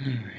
Alright.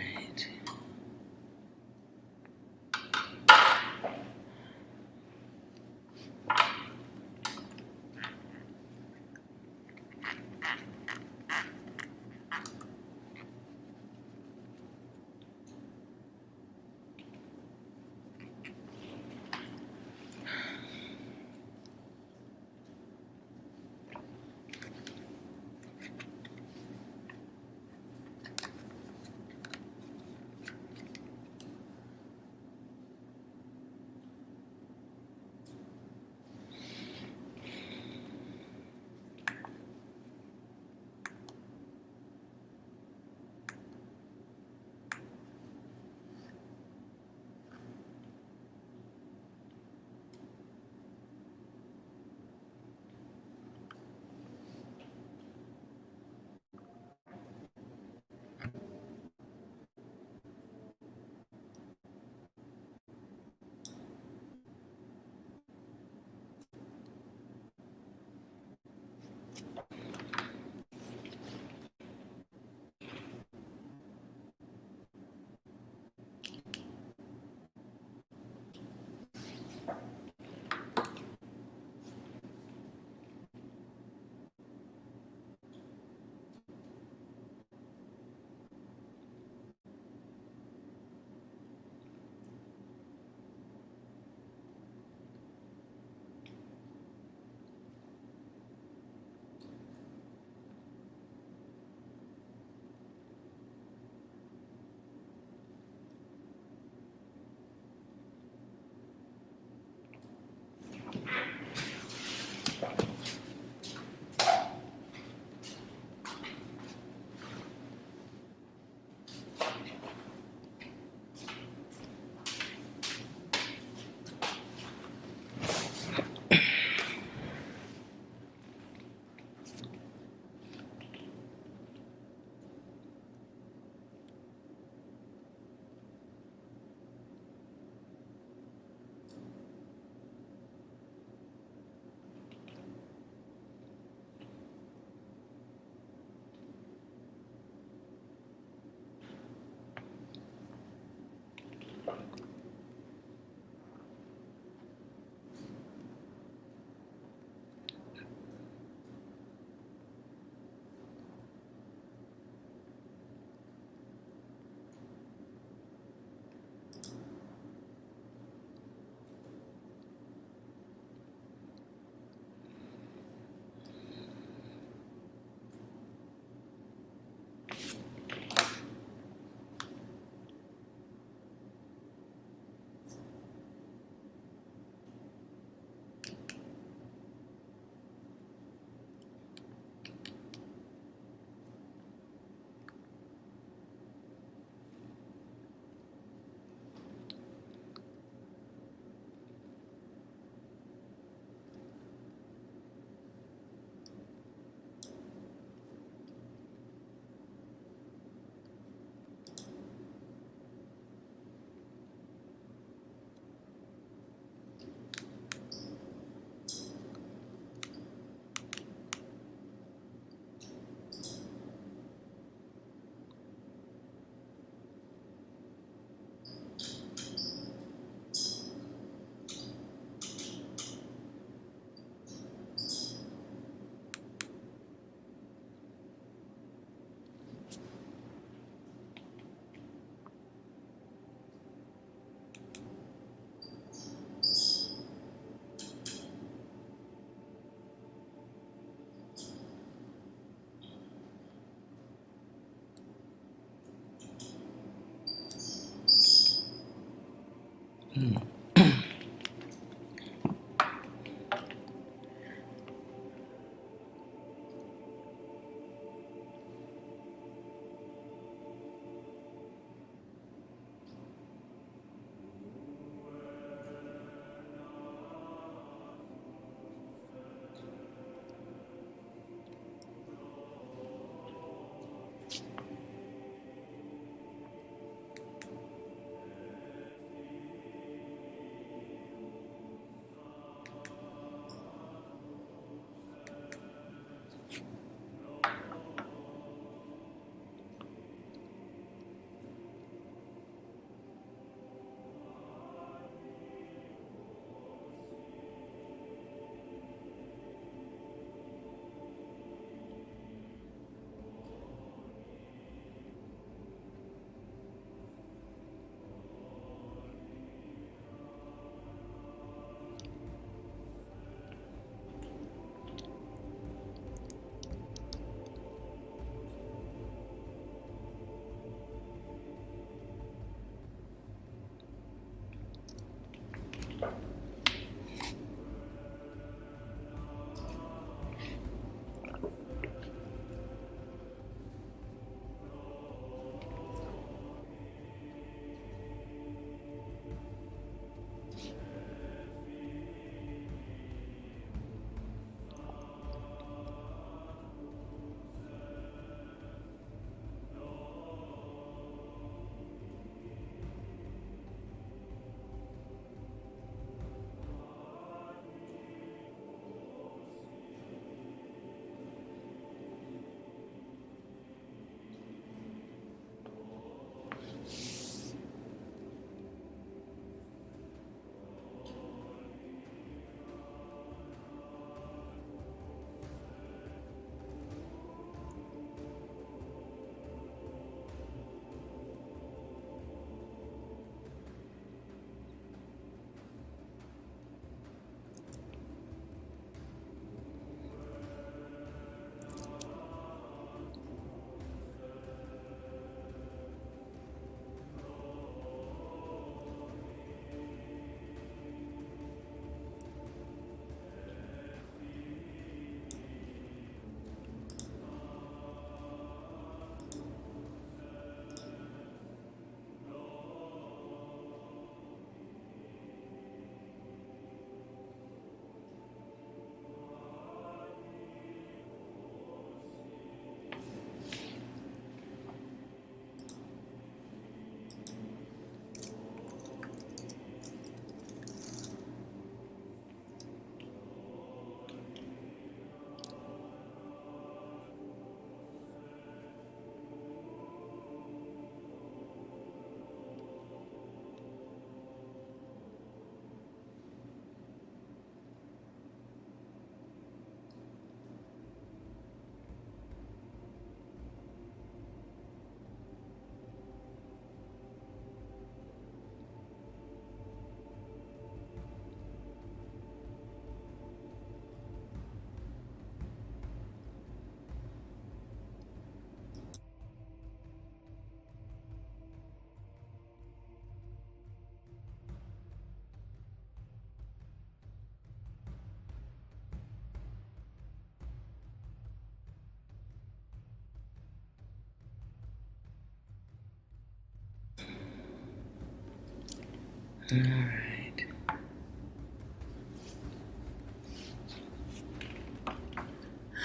Alright.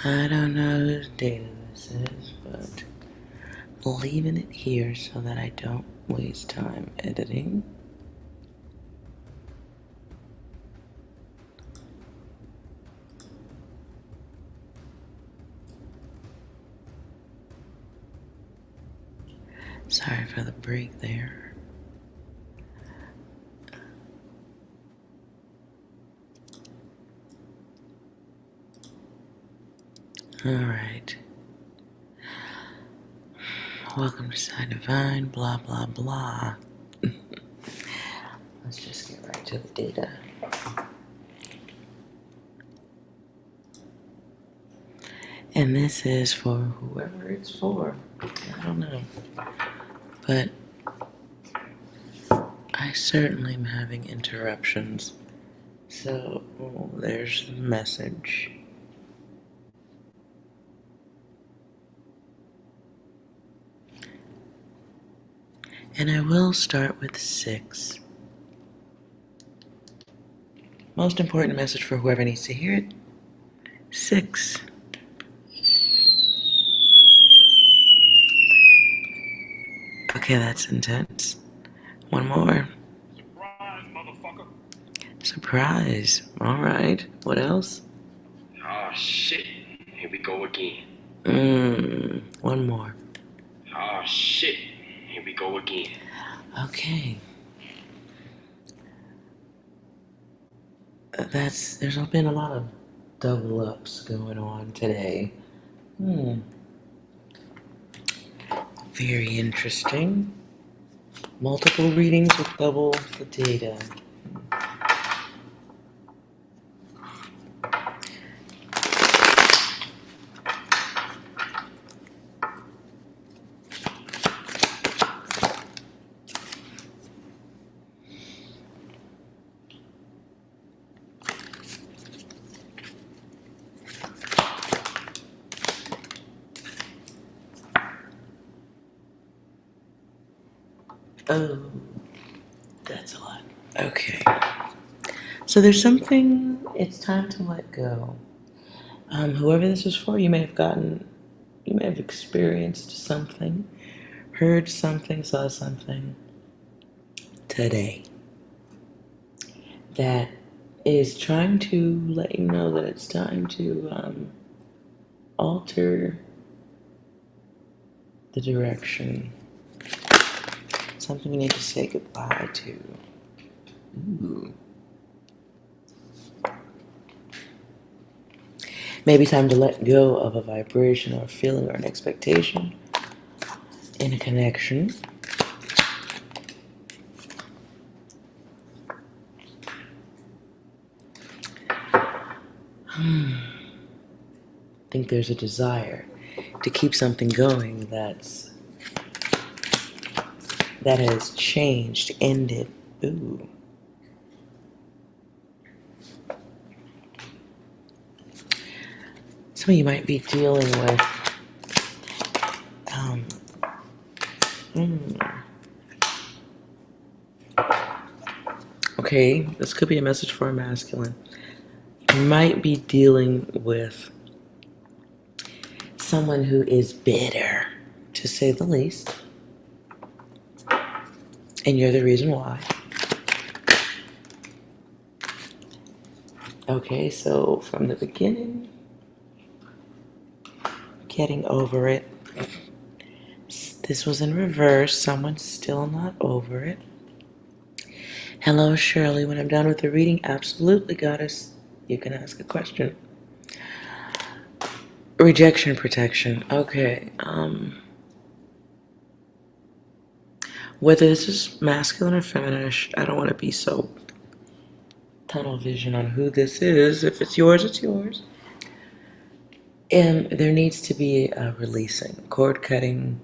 I don't know whose data this is, but I'm leaving it here so that I don't waste time editing. Sorry for the break there. Alright. Welcome to Psi Divine, blah blah blah. Let's just get right to the data. And this is for whoever it's for. I don't know. But I certainly am having interruptions. So there's the message. And I will start with 6. Most important message for whoever needs to hear it. 6. Okay, that's intense. One more. Surprise, motherfucker. Surprise. Alright. What else? Oh, shit. Here we go again. One more. Oh, shit. Here we go again. Okay. There's been a lot of double ups going on today. Very interesting. Multiple readings with double the data. Oh, that's a lot. Okay. So there's something, it's time to let go. Whoever this is for, you may have experienced something, heard something, saw something today that is trying to let you know that it's time to alter the direction. Something you need to say goodbye to. Ooh. Maybe time to let go of a vibration or a feeling or an expectation in a connection. I think there's a desire to keep something going that has changed, ended. Ooh. Some of you might be dealing with okay, this could be a message for a masculine. You might be dealing with someone who is bitter, to say the least. And you're the reason why. Okay, so from the beginning, getting over it. This was in reverse. Someone's still not over it. Hello, Shirley. When I'm done with the reading, absolutely, goddess, you can ask a question. Rejection protection. Okay. Whether this is masculine or feminine, I don't want to be so tunnel vision on who this is. If it's yours, it's yours. And there needs to be a releasing, cord cutting,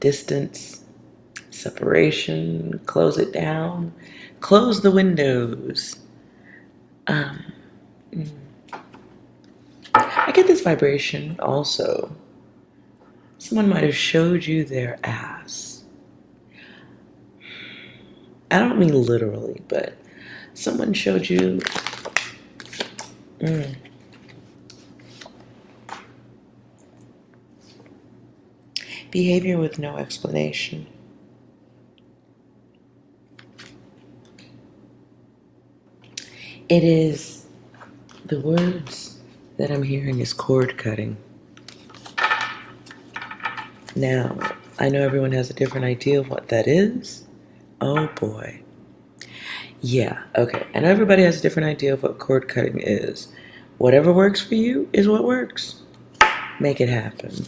distance, separation, close it down, close the windows. I get this vibration also. Someone might have showed you their ass. I don't mean literally, but someone showed you behavior with no explanation. It is, the words that I'm hearing is cord cutting. Now, I know everyone has a different idea of what that is. Oh boy. Yeah, okay. And everybody has a different idea of what cord cutting is. Whatever works for you is what works. Make it happen.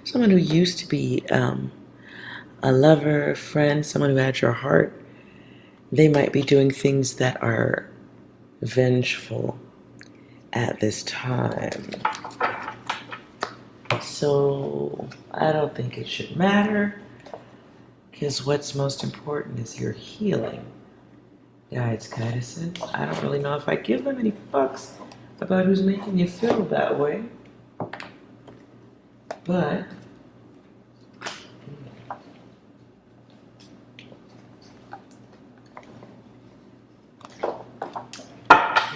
Someone who used to be a lover, a friend, someone who had your heart, they might be doing things that are vengeful at this time. So I don't think it should matter, because what's most important is your healing. Guides, goddesses, I don't really know if I give them any fucks about who's making you feel that way. But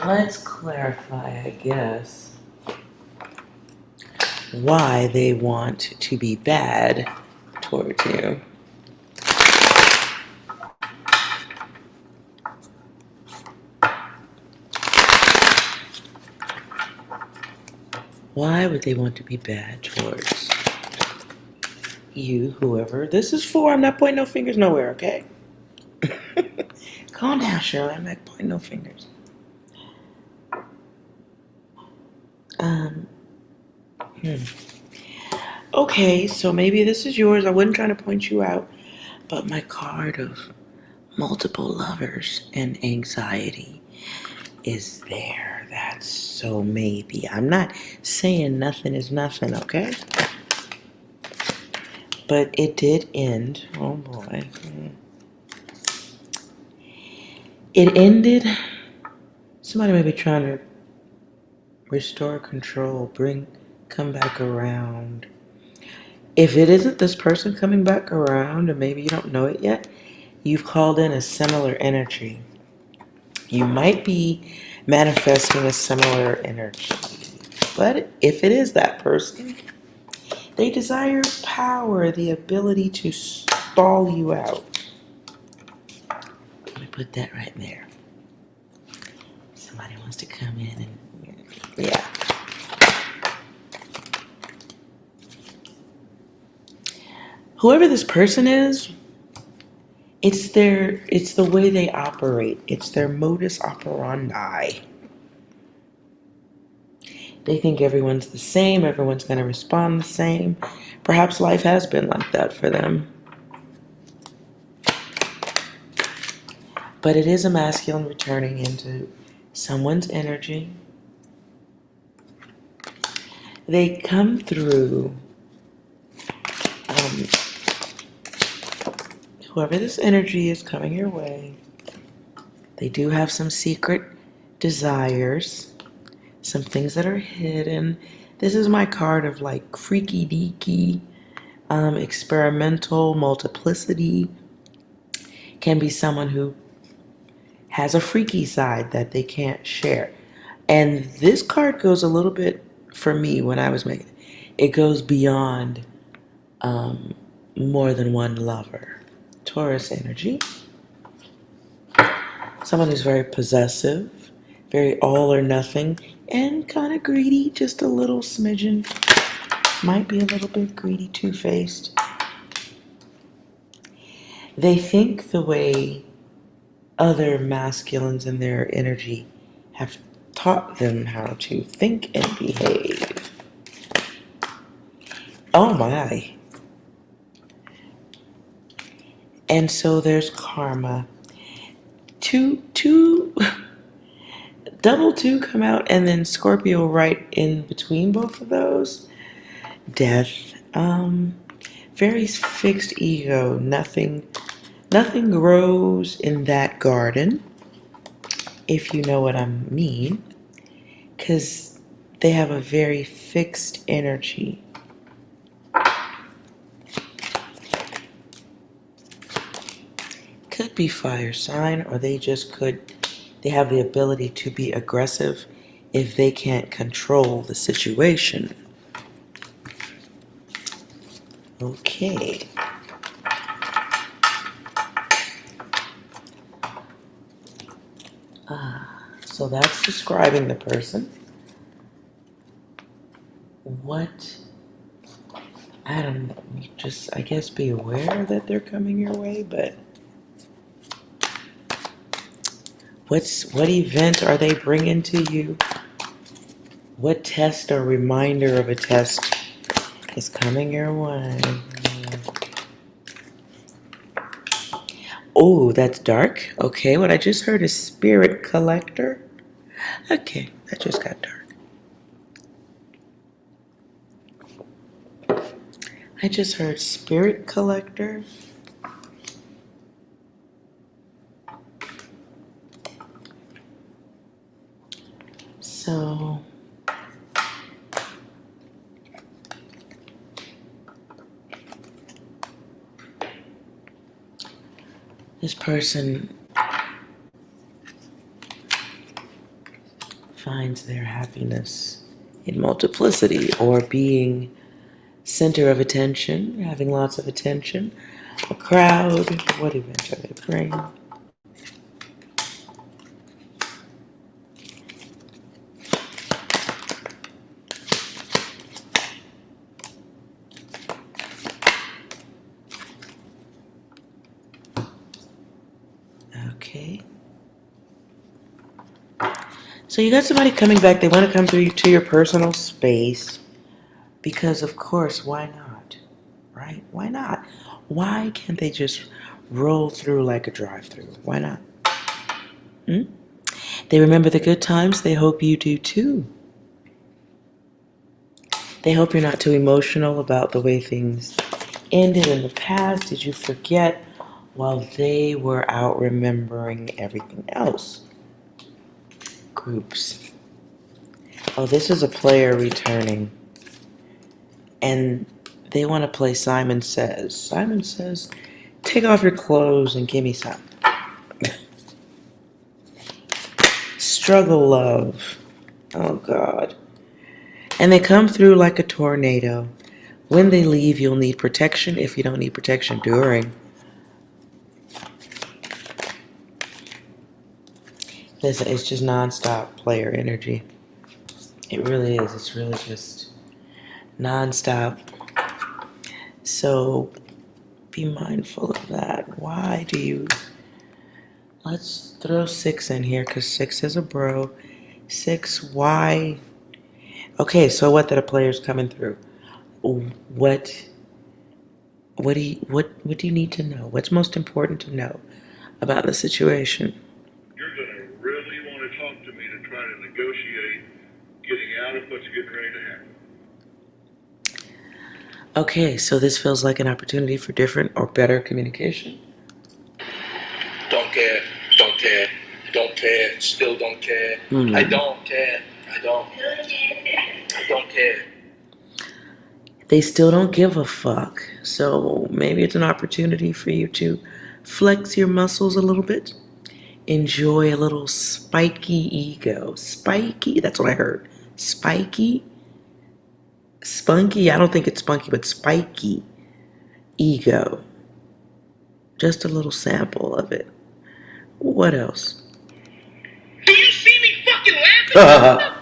let's clarify, I guess, why they want to be bad towards you. Why would they want to be bad towards you, whoever this is for? I'm not pointing no fingers nowhere, okay? Calm down, Shirley. I'm not pointing no fingers. Okay, so maybe this is yours. I wasn't trying to point you out, but my card of multiple lovers and anxiety is there. That's so maybe. I'm not saying nothing is nothing, okay? But it did end. Oh boy. It ended. Somebody may be trying to restore control, come back around. If it isn't this person coming back around, and maybe you don't know it yet, you've called in a similar energy. You might be manifesting a similar energy. But if it is that person, they desire power, the ability to stall you out. Let me put that right there. Somebody wants to come in and, yeah. Whoever this person is, it's the way they operate. It's their modus operandi. They think everyone's the same, everyone's going to respond the same. Perhaps life has been like that for them. But it is a masculine returning into someone's energy. They come through, whoever this energy is coming your way, they do have some secret desires, some things that are hidden. This is my card of like freaky deaky, experimental, multiplicity. Can be someone who has a freaky side that they can't share. And this card goes a little bit, for me when I was making it, goes beyond more than one lover. Taurus energy. Someone who's very possessive, very all or nothing, and kind of greedy, just a little smidgen. Might be a little bit greedy, two-faced. They think the way other masculines in their energy have taught them how to think and behave. Oh my. And so there's karma. Double two come out, and then Scorpio right in between both of those. Death. Very fixed ego. Nothing grows in that garden, if you know what I mean, because they have a very fixed energy. could be fire sign, or they have the ability to be aggressive if they can't control the situation. Okay. So that's describing the person. What? I don't know. Just, I guess, be aware that they're coming your way, but what event are they bringing to you? What test or reminder of a test is coming your way? Oh, that's dark. Okay, what I just heard is spirit collector. Okay, that just got dark. I just heard spirit collector. So this person finds their happiness in multiplicity, or being center of attention, having lots of attention, a crowd. What event are they bringing? Okay. So you got somebody coming back. They want to come through to your personal space because, of course, why not? Right? Why not? Why can't they just roll through like a drive-through? Why not? They remember the good times. They hope you do too. They hope you're not too emotional about the way things ended in the past. Did you forget while they were out remembering everything else? Groups. Oh, this is a player returning. And they want to play Simon Says. Simon Says, take off your clothes and give me some. Struggle love. Oh, God. And they come through like a tornado. When they leave, you'll need protection if you don't need protection during. Listen, it's just nonstop player energy. It really is. It's really just nonstop. So be mindful of that. Why do you... Let's throw 6 in here because 6 is a bro. 6, why? Okay, so what that a player's coming through? What do you need to know? What's most important to know about the situation? You're going to really want to talk to me to try to negotiate getting out of what's getting ready to happen. Okay, so this feels like an opportunity for different or better communication. Don't care, don't care, don't care, still don't care. I don't care, I don't care. They still don't give a fuck. So maybe it's an opportunity for you to flex your muscles a little bit. Enjoy a little spiky ego. Spiky, that's what I heard. Spiky? Spunky? I don't think it's spunky, but spiky ego. Just a little sample of it. What else? Do you see me fucking laughing?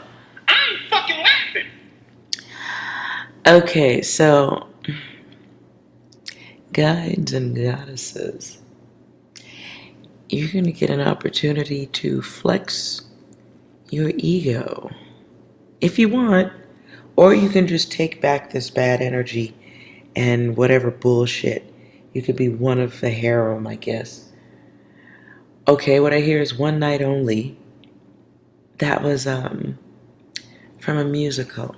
I'm fucking laughing. Okay, so guides and goddesses, you're going to get an opportunity to flex your ego if you want, or you can just take back this bad energy and whatever bullshit. You could be one of the harem, I guess. Okay, what I hear is one night only. That was from a musical.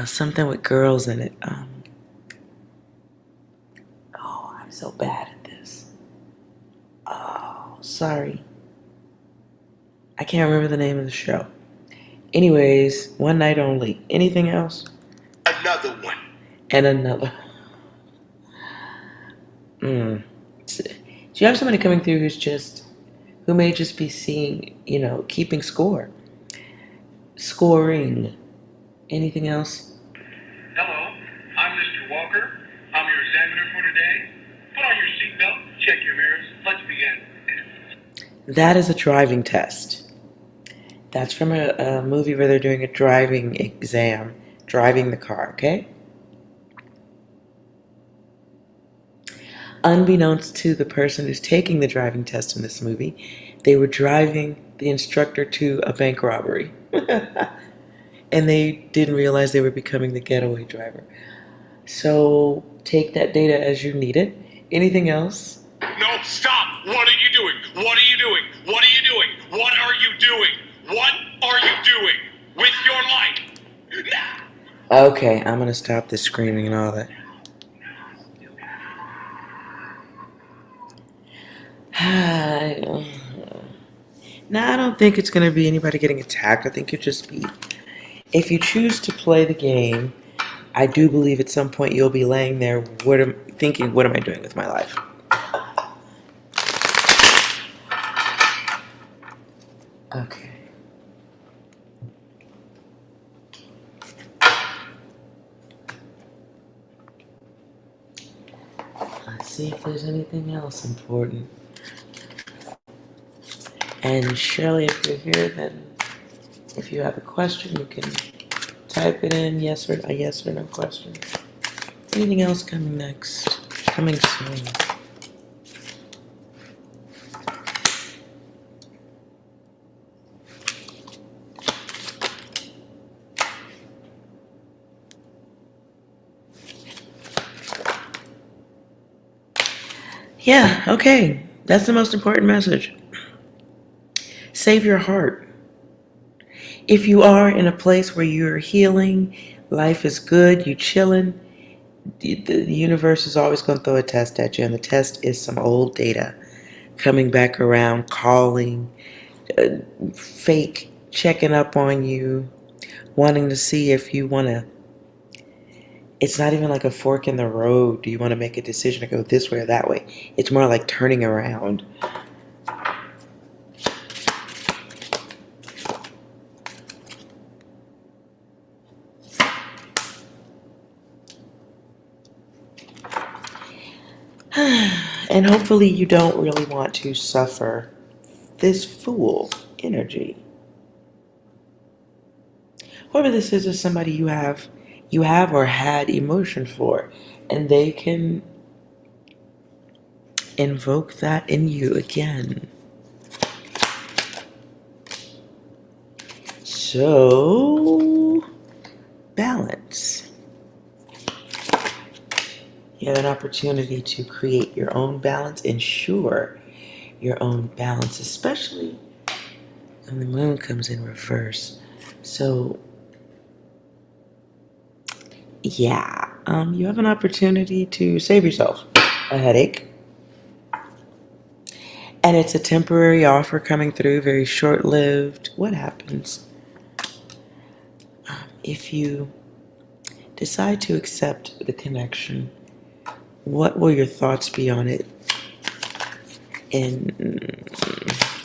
Something with girls in it. Oh, I'm so bad at this. Oh, sorry. I can't remember the name of the show. Anyways, one night only. Anything else? Another one. And another. So you have somebody coming through who may just be seeing, keeping score. Scoring. Anything else? Hello, I'm Mr. Walker. I'm your examiner for today. Put on your seatbelt, check your mirrors. Let's begin. That is a driving test. That's from a movie where they're doing a driving exam, driving the car, okay? Unbeknownst to the person who's taking the driving test in this movie, they were driving the instructor to a bank robbery. And they didn't realize they were becoming the getaway driver. So take that data as you need it. Anything else? No, stop! What are you doing? What are you doing? What are you doing? What are you doing? What are you doing with your life? Okay, I'm gonna stop the screaming and all that. Now, I don't think it's going to be anybody getting attacked. I think it'll just be, if you choose to play the game, I do believe at some point you'll be laying there thinking, what am I doing with my life? Okay. Let's see if there's anything else important. And Shirley, if you're here, then if you have a question, you can type it in, a yes or no question. Anything else coming next? Coming soon. Yeah, okay. That's the most important message. Save your heart. If you are in a place where you're healing, life is good, you chilling, the universe is always going to throw a test at you, and the test is some old data coming back around, calling, fake, checking up on you, wanting to see if you want to. It's not even like a fork in the road. Do you want to make a decision to go this way or that way? It's more like turning around. And hopefully you don't really want to suffer this fool energy. Whoever this is somebody you have or had emotion for, and they can invoke that in you again. So, balance. You have an opportunity to create your own balance, ensure your own balance, especially when the moon comes in reverse. So, yeah, you have an opportunity to save yourself a headache. And it's a temporary offer coming through, very short-lived. What happens if you decide to accept the connection? What will your thoughts be on it in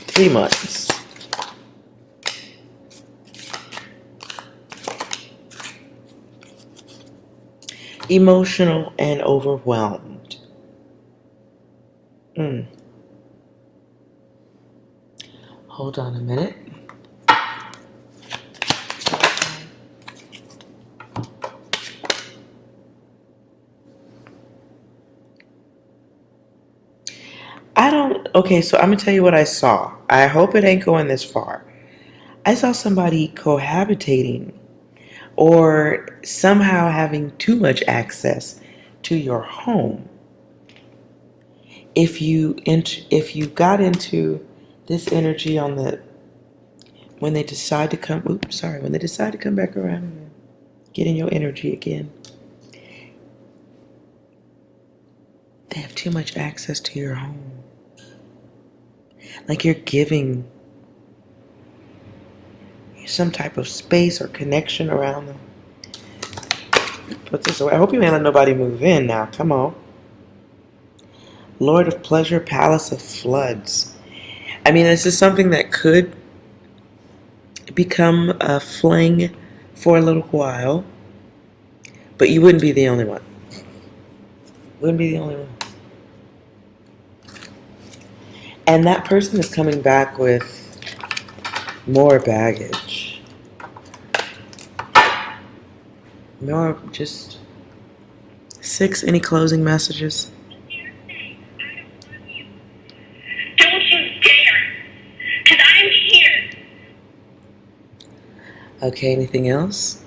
3 months? Emotional and overwhelmed. Hold on a minute. Okay, so I'm going to tell you what I saw. I hope it ain't going this far. I saw somebody cohabitating or somehow having too much access to your home. If you got into this energy when they decide to come back around and get in your energy again, they have too much access to your home. Like you're giving some type of space or connection around them. Put this away. I hope you ain't let nobody move in now. Come on. Lord of Pleasure, Palace of Floods. I mean, this is something that could become a fling for a little while, but you wouldn't be the only one. Wouldn't be the only one. And that person is coming back with more baggage. More, just 6, any closing messages? Don't you dare, because I'm here. Okay, anything else?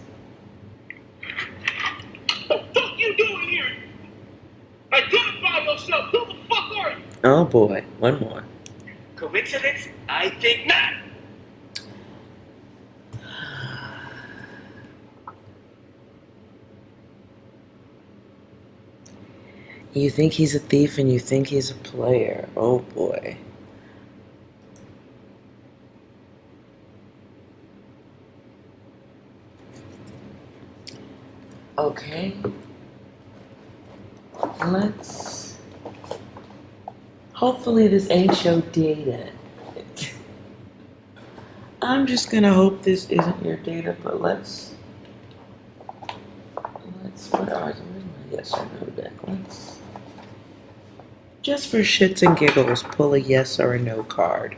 What the fuck you doing here? Identify yourself. Who the fuck are you? Oh boy, one more. Coincidence? I think not. You think he's a thief and you think he's a player. Oh boy. Okay. Let's... Hopefully this ain't your data. I'm just gonna hope this isn't your data, but let's... What are them? Yes or no deck. Let's... Just for shits and giggles, pull a yes or a no card.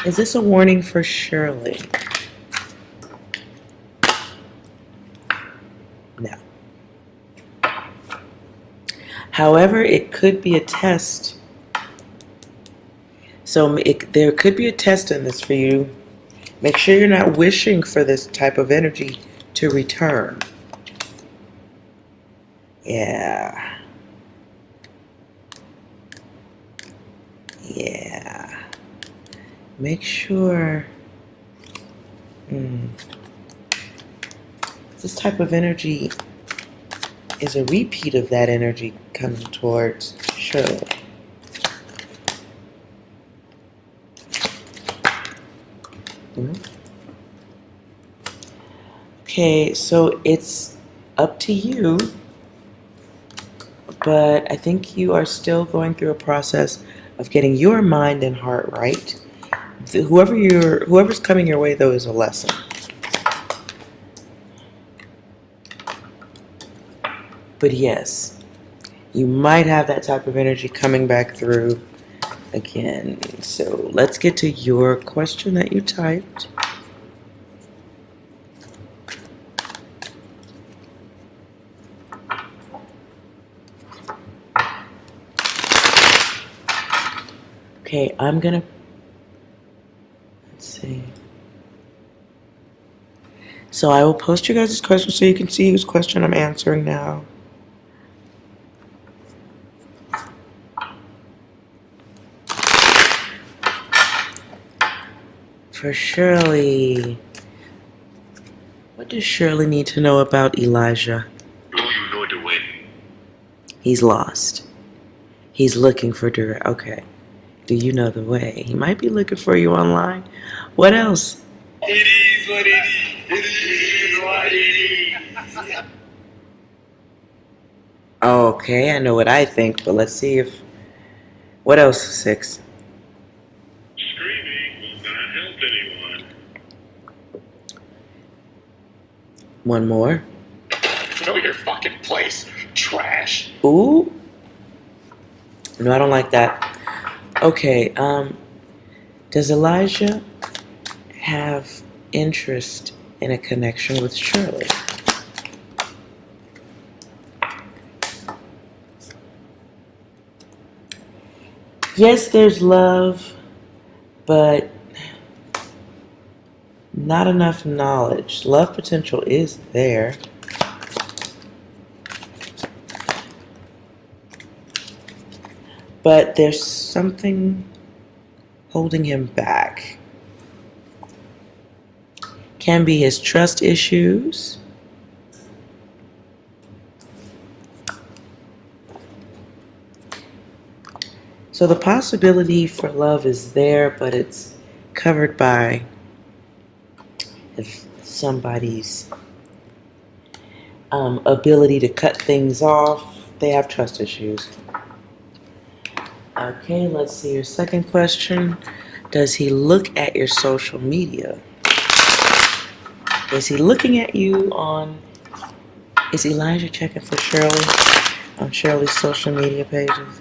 Is this a warning for Shirley? No. However, it could be a test. So there could be a test in this for you. Make sure you're not wishing for this type of energy to return. Yeah. Yeah. Make sure this type of energy is a repeat of that energy coming towards Shirley. Okay, so it's up to you, but I think you are still going through a process of getting your mind and heart right. Whoever's coming your way, though, is a lesson. But yes, you might have that type of energy coming back through again. So let's get to your question that you typed. Okay, I'm gonna, let's see. So I will post you guys' questions so you can see whose question I'm answering now. For Shirley, what does Shirley need to know about Elijah? Do you know the way? He's lost. He's looking for direct. Okay. Do you know the way? He might be looking for you online. What else? It is what it is. It is what it is. Okay, I know what I think, but let's see if... What else, 6? Screaming will not help anyone. One more. Know your fucking place, trash. Ooh. No, I don't like that. Okay, does Elijah have interest in a connection with Shirley? Yes, there's love, but not enough knowledge. Love potential is there. But there's something holding him back. Can be his trust issues. So the possibility for love is there, but it's covered by somebody's ability to cut things off. They have trust issues. Okay, let's see your second question. Does he look at your social media? Is he looking at you on... Is Elijah checking for Shirley on Shirley's social media pages?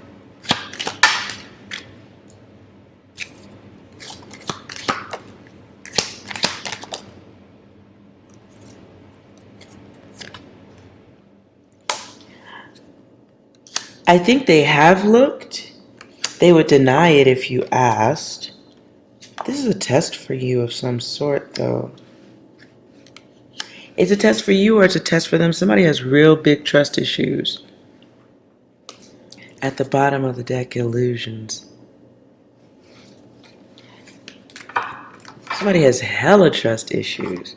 I think they have looked. They would deny it if you asked. This is a test for you of some sort, though. It's a test for you or it's a test for them. Somebody has real big trust issues. At the bottom of the deck, illusions. Somebody has hella trust issues.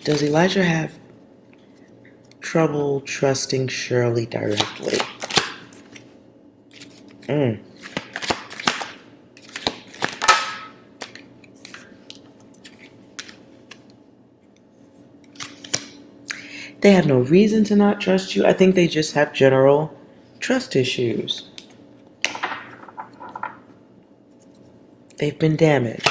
Does Elijah have trouble trusting Shirley directly? They have no reason to not trust you. I think they just have general trust issues. They've been damaged.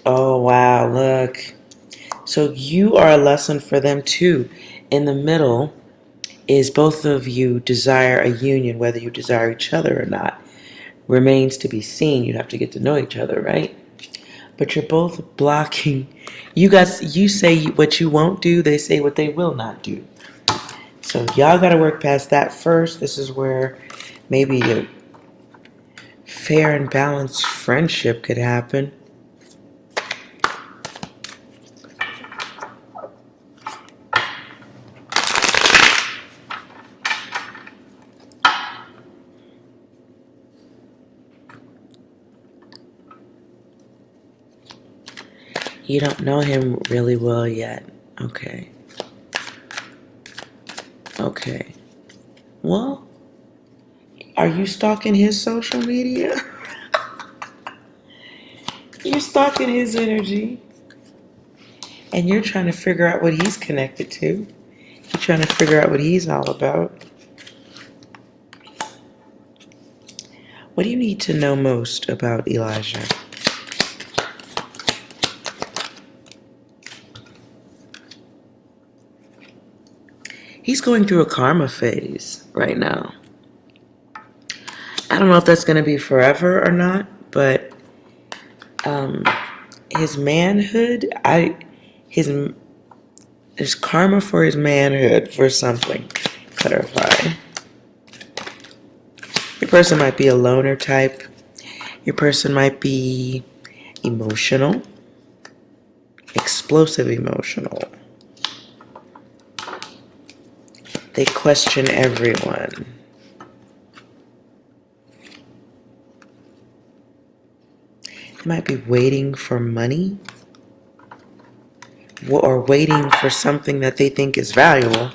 Oh wow, look. So you are a lesson for them too. In the middle is both of you desire a union, whether you desire each other or not. Remains to be seen. You have to get to know each other, right? But you're both blocking. You say what you won't do, they say what they will not do. So y'all got to work past that first. This is where maybe a fair and balanced friendship could happen. You don't know him really well yet. Okay. Okay. Well, are you stalking his social media? You're stalking his energy. And you're trying to figure out what he's connected to. You're trying to figure out what he's all about. What do you need to know most about Elijah? He's going through a karma phase right now. I don't know if that's going to be forever or not, but his manhood, there's karma for his manhood for something. Clarify. Your person might be a loner type. Your person might be emotional, explosive emotional. They question everyone. They might be waiting for money or waiting for something that they think is valuable.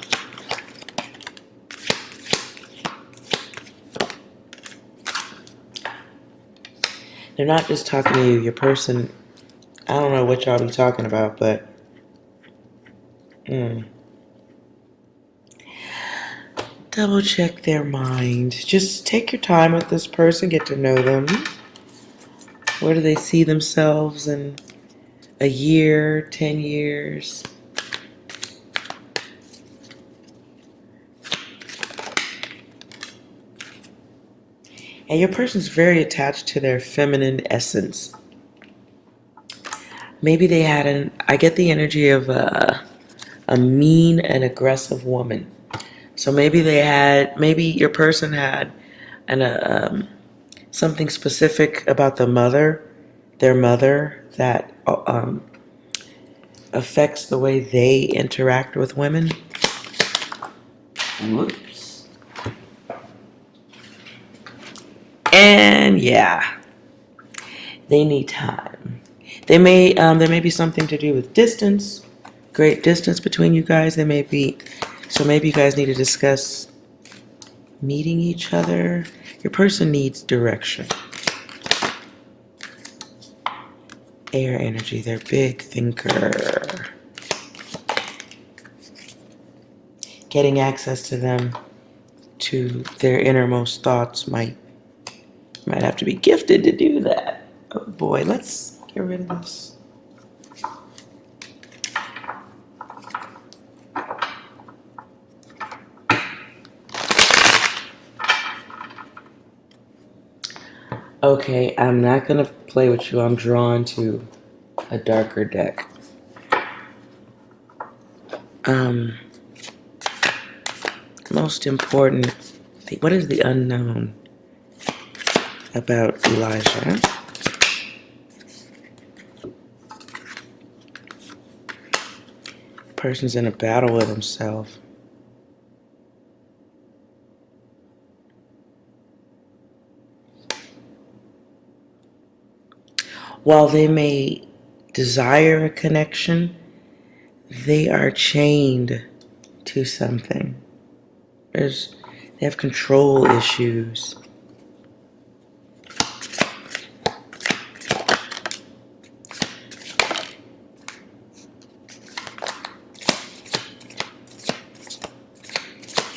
They're not just talking to you. Your person, I don't know what y'all be talking about, but double check their mind. Just take your time with this person, get to know them. Where do they see themselves in a year, 10 years? And your person's very attached to their feminine essence. Maybe they had I get the energy of a mean and aggressive woman. So maybe your person had something specific about their mother that affects the way they interact with women. Whoops. And yeah, they need time. There may be something to do with distance, great distance between you guys. There may be So maybe you guys need to discuss meeting each other. Your person needs direction. Air energy, they're big thinker. Getting access to them, to their innermost thoughts might have to be gifted to do that. Oh boy, let's get rid of this. Okay, I'm not gonna play with you. I'm drawn to a darker deck. Most important, what is the unknown about Elijah? Person's in a battle with himself. While they may desire a connection, they are chained to something. They have control issues.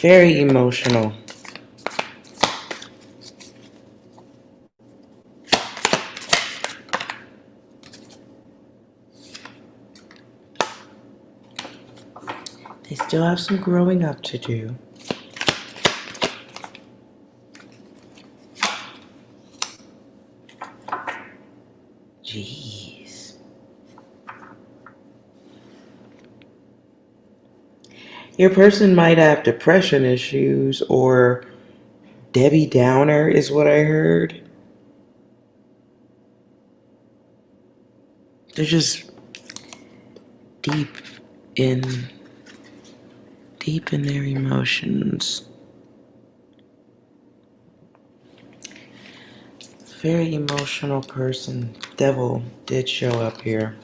Very emotional. They still have some growing up to do. Jeez. Your person might have depression issues or Debbie Downer is what I heard. They're just deep in their emotions. Very emotional person. Devil did show up here.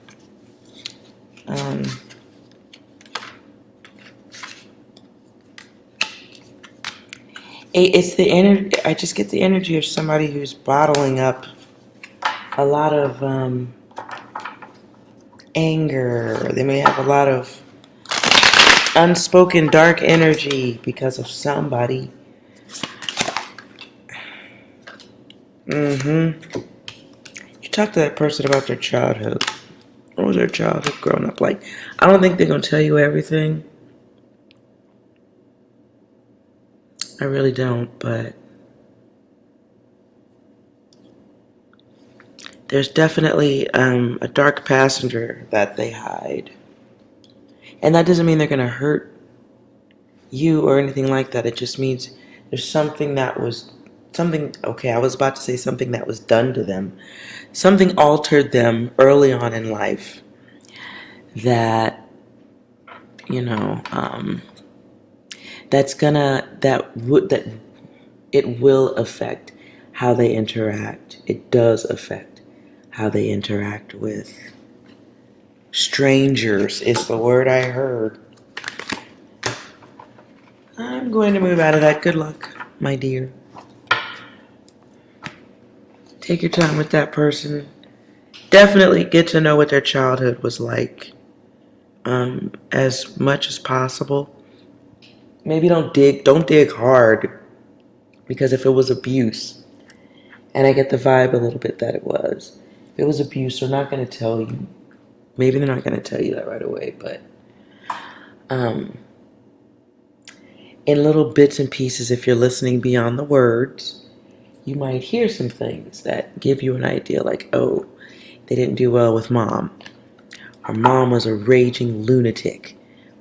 It's the energy. I just get the energy of somebody who's bottling up a lot of anger. They may have a lot of unspoken dark energy because of somebody. You talk to that person about their childhood. What was their childhood growing up like? I don't think they're going to tell you everything. I really don't, but there's definitely a dark passenger that they hide. And that doesn't mean they're going to hurt you or anything like that. It just means there's something that was, okay, I was about to say something that was done to them. Something altered them early on in life that, that it will affect how they interact. It does affect how they interact with strangers is the word I heard. I'm going to move out of that. Good luck, my dear. Take your time with that person. Definitely get to know what their childhood was like as much as possible. Maybe don't dig hard, because if it was abuse, and I get the vibe a little bit that it was, if it was abuse, they're not going to tell you. Maybe they're not going to tell you that right away, but in little bits and pieces, if you're listening beyond the words, you might hear some things that give you an idea like, oh, they didn't do well with mom. Or mom was a raging lunatic.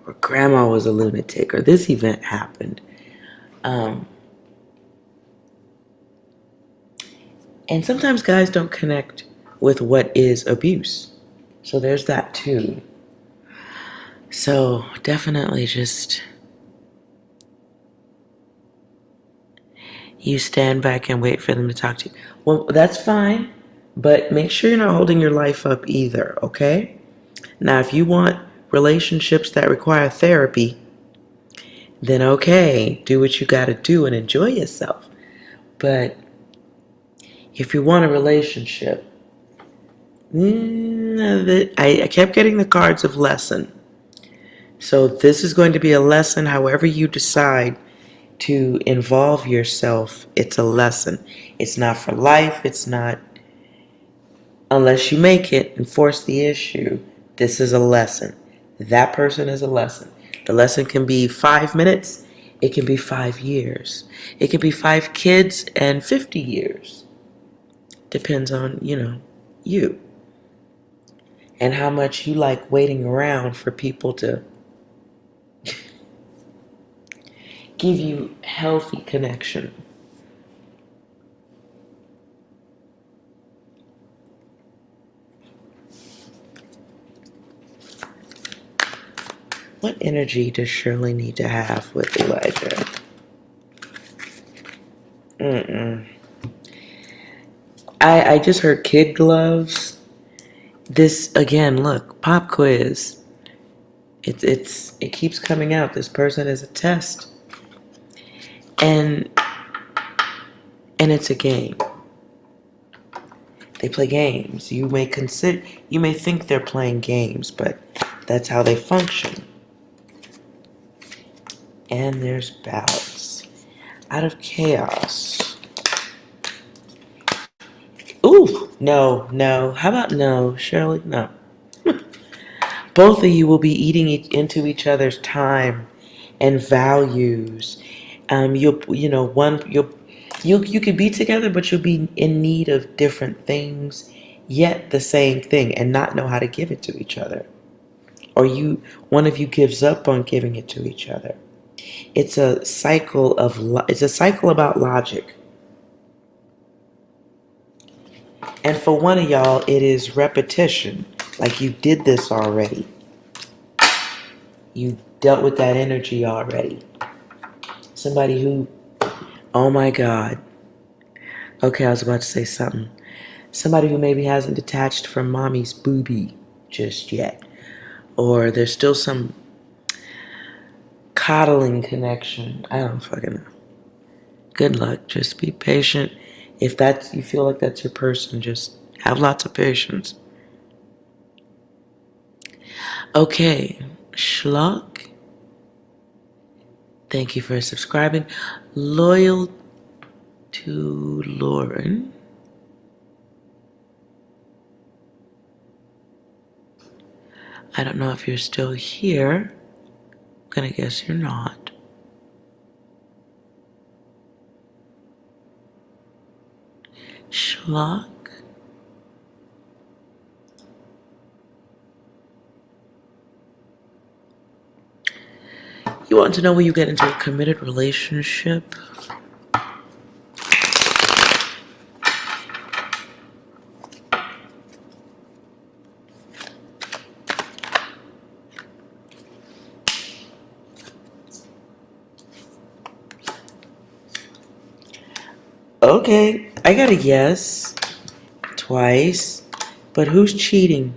Or grandma was a lunatic. Or this event happened. And sometimes guys don't connect with what is abuse. So there's that too. So definitely just you stand back and wait for them to talk to you. Well, that's fine, but make sure you're not holding your life up either, okay? Now, if you want relationships that require therapy, then okay, do what you gotta do and enjoy yourself. But if you want a relationship, I kept getting the cards of lesson. So this is going to be a lesson however you decide to involve yourself. It's a lesson. It's not for life. It's not, unless you make it and force the issue. This is a lesson. That person is a lesson. The lesson can be 5 minutes. It can be 5 years. It can be 5 kids and 50 years. Depends on, you. And how much you like waiting around for people to give you healthy connection. What energy does Shirley need to have with Elijah? I just heard kid gloves. This again, look, pop quiz. It keeps coming out. This person is a test. And it's a game. They play games. You may think they're playing games, but that's how they function. And there's balance. Out of chaos. Ooh, no. How about no, Shirley? No. Both of you will be eating into each other's time and values. You could be together, but you'll be in need of different things, yet the same thing, and not know how to give it to each other. Or one of you gives up on giving it to each other. It's a cycle about logic. And for one of y'all, it is repetition. Like you did this already. You dealt with that energy already. Somebody who, oh my God. Okay, I was about to say something. Somebody who maybe hasn't detached from mommy's boobie just yet. Or there's still some coddling connection. I don't fucking know. Good luck. Just be patient. If you feel like that's your person, just have lots of patience. Okay, Schlock. Thank you for subscribing. Loyal to Lauren. I don't know if you're still here. I'm gonna guess you're not. Schlock. You want to know when you get into a committed relationship? Okay, I got a yes. Twice. But who's cheating?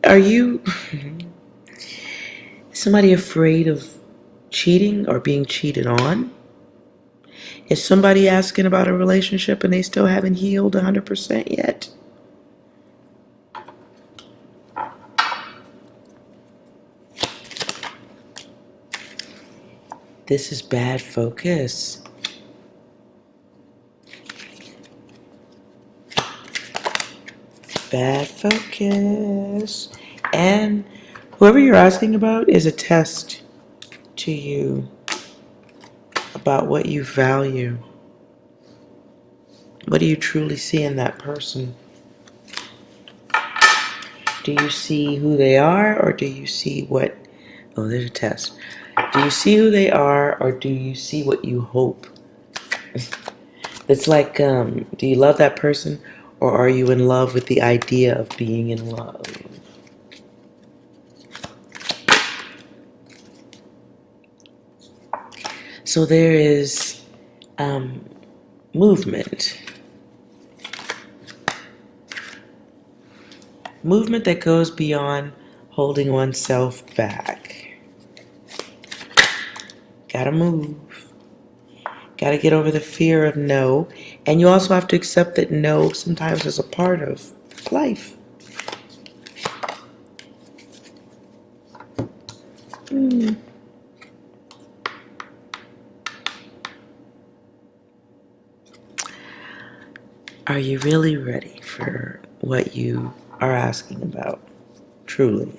Are you somebody afraid of cheating or being cheated on? Is somebody asking about a relationship and they still haven't healed 100% yet? This is bad focus. Bad focus. And whoever you're asking about is a test to you about what you value. What do you truly see in that person? Do you see who they are, or do you see what... Oh, there's a test. Do you see who they are, or do you see what you hope? It's like, do you love that person, or are you in love with the idea of being in love? So there is movement. Movement that goes beyond holding oneself back. Gotta move. Gotta get over the fear of no. And you also have to accept that no sometimes is a part of life. Are you really ready for what you are asking about? Truly.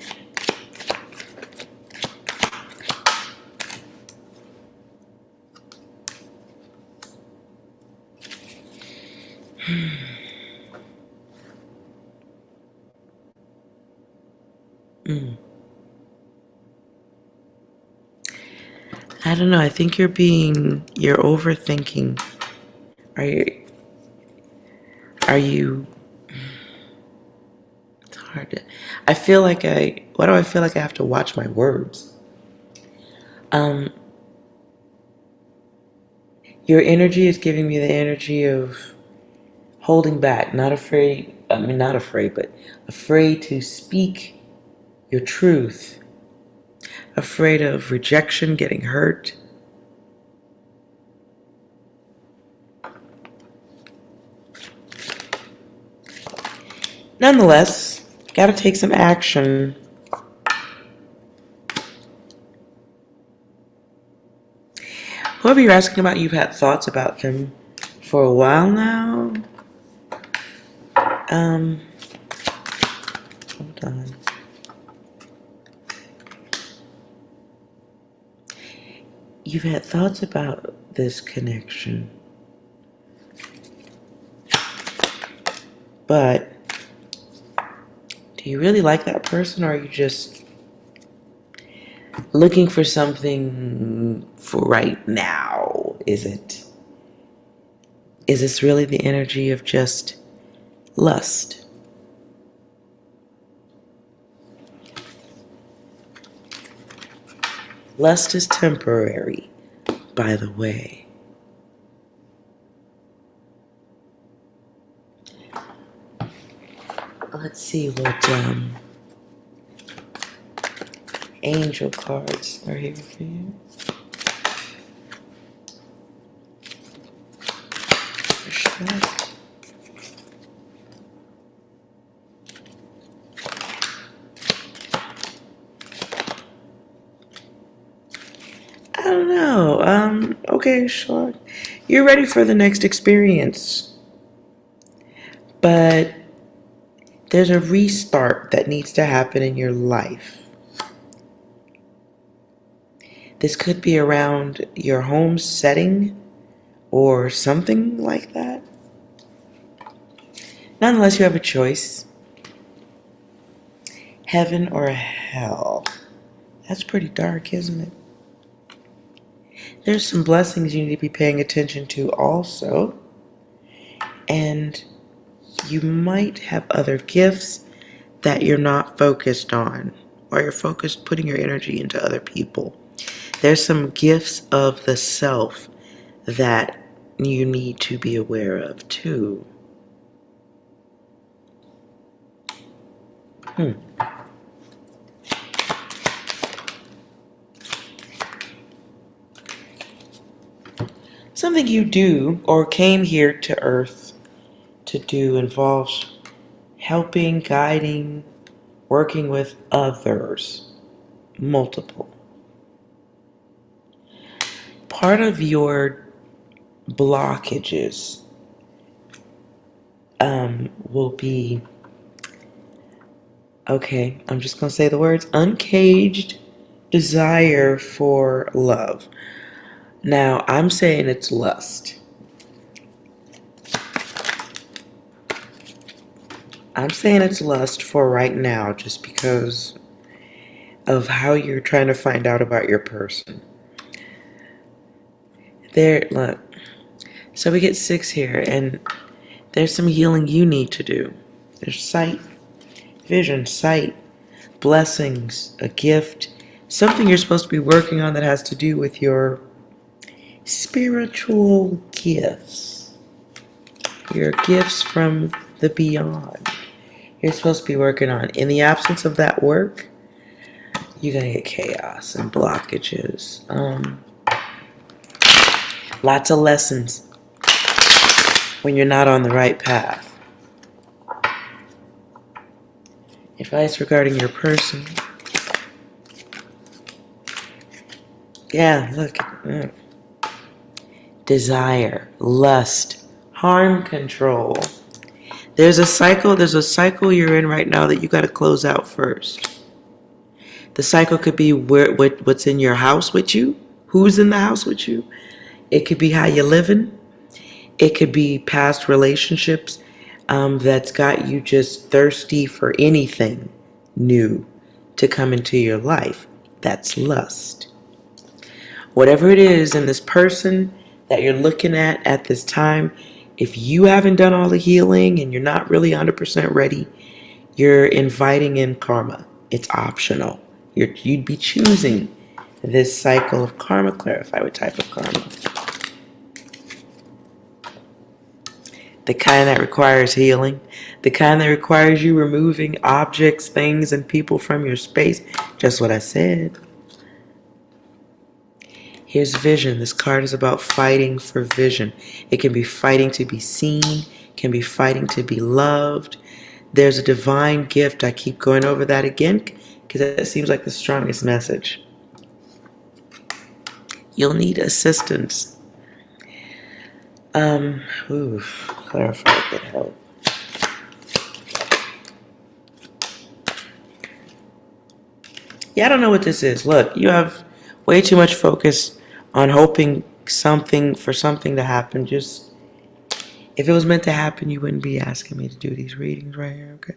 I don't know. I think you're overthinking. Are you, it's hard to, why do I feel like I have to watch my words? Your energy is giving me the energy of holding back, not afraid to speak your truth, afraid of rejection, getting hurt. Nonetheless, gotta take some action. Whoever you're asking about, you've had thoughts about them for a while now. Hold on. You've had thoughts about this connection. But do you really like that person, or are you just looking for something for right now? Is this really the energy of just lust? Lust is temporary, by the way. Let's see what angel cards are here for you. I don't know. Okay, sure. You're ready for the next experience. But there's a restart that needs to happen in your life. This could be around your home setting or something like that. Nonetheless, you have a choice. Heaven or hell. That's pretty dark, isn't it? There's some blessings you need to be paying attention to also. And you might have other gifts that you're not focused on, or you're focused putting your energy into other people. There's some gifts of the self that you need to be aware of too. Something you do or came here to Earth to do involves helping, guiding, working with others, multiple. Part of your blockages will be, okay, I'm just going to say the words, uncaged desire for love. Now, I'm saying it's lust. I'm saying it's lust for right now just because of how you're trying to find out about your person. There, look. So we get 6 here, and there's some healing you need to do. There's sight, vision, sight, blessings, a gift, something you're supposed to be working on that has to do with your spiritual gifts. your gifts from the beyond. You're supposed to be working on. In the absence of that work, you're going to get chaos and blockages. Lots of lessons when you're not on the right path. Advice regarding your person. Yeah, look. Desire, lust, harm control. There's a cycle you're in right now that you got to close out first. The cycle could be what's in your house with you, who's in the house with you. It could be how you're living. It could be past relationships that's got you just thirsty for anything new to come into your life. That's lust. Whatever it is in this person that you're looking at this time, if you haven't done all the healing and you're not really 100% ready, you're inviting in karma. It's optional. You'd be choosing this cycle of karma. Clarify what type of karma. The kind that requires healing. The kind that requires you removing objects, things, and people from your space. Just what I said. Here's vision. This card is about fighting for vision. It can be fighting to be seen. It can be fighting to be loved. There's a divine gift. I keep going over that again because that seems like the strongest message. You'll need assistance. Clarify, get help. Yeah, I don't know what this is. Look, you have way too much focus on hoping for something to happen. Just, if it was meant to happen, you wouldn't be asking me to do these readings right here, okay?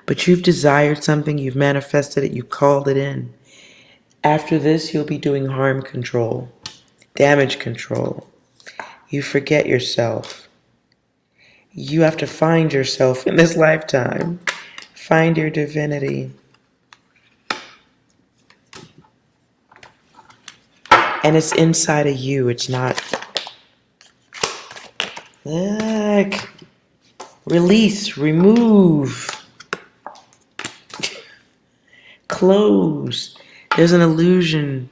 But you've desired something, you've manifested it, you called it in. After this, you'll be doing harm control, damage control. You forget yourself. You have to find yourself in this lifetime. Find your divinity. And it's inside of you. It's not. Look. Release. Remove. Close. There's an illusion,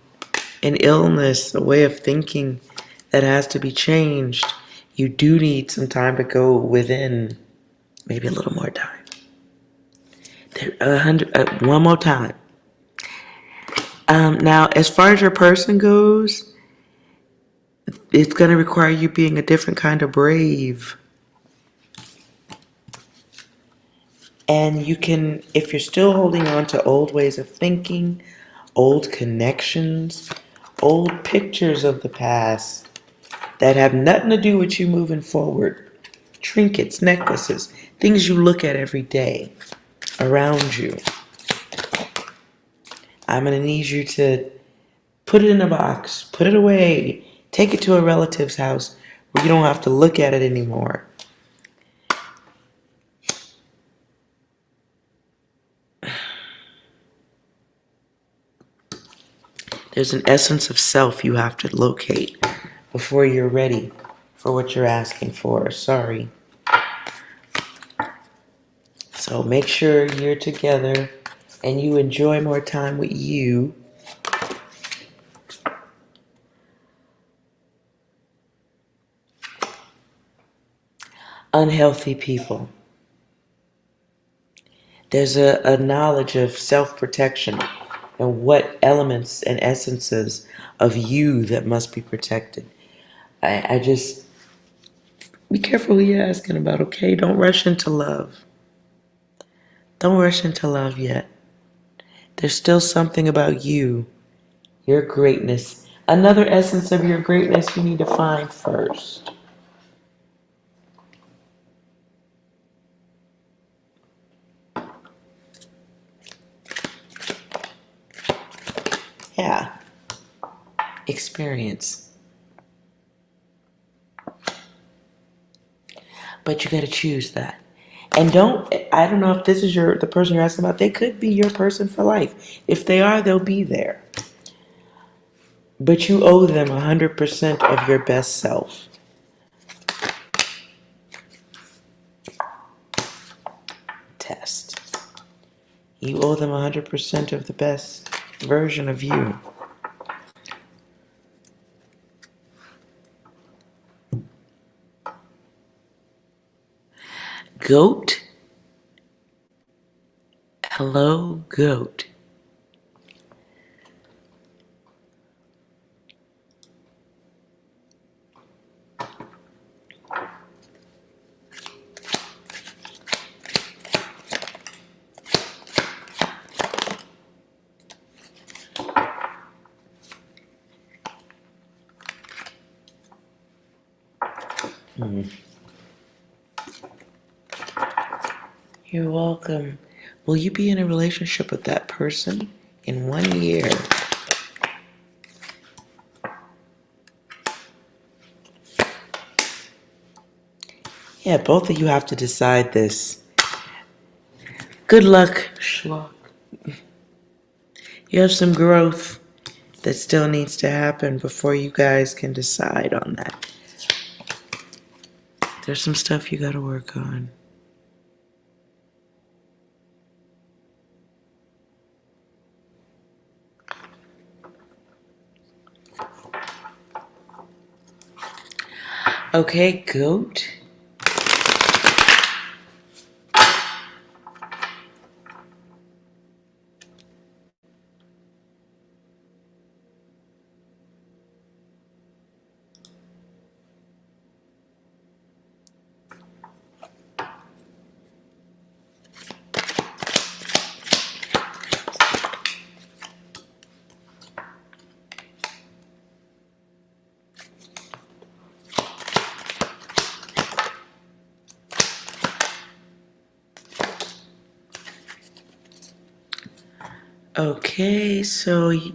an illness, a way of thinking that has to be changed. You do need some time to go within. Maybe a little more time. One more time. Now, as far as your person goes, it's going to require you being a different kind of brave. And you can, if you're still holding on to old ways of thinking, old connections, old pictures of the past that have nothing to do with you moving forward, trinkets, necklaces, things you look at every day around you, I'm going to need you to put it in a box, put it away, take it to a relative's house where you don't have to look at it anymore. There's an essence of self you have to locate before you're ready for what you're asking for. Sorry. So make sure you're together and you enjoy more time with you. Unhealthy people. There's a knowledge of self-protection and what elements and essences of you that must be protected. I just, be careful who you're asking about, okay? Don't rush into love. Don't rush into love yet. There's still something about you, your greatness, another essence of your greatness you need to find first. Yeah. Experience. But you got to choose that. And I don't know if this is the person you're asking about. They could be your person for life. If they are, they'll be there. But you owe them 100% of your best self. You owe them 100% of the best version of you. Goat? Hello, goat. You're welcome. Will you be in a relationship with that person in 1 year? Yeah, both of you have to decide this. Good luck, Schlock. You have some growth that still needs to happen before you guys can decide on that. There's some stuff you gotta work on. Okay, goat. Okay, so I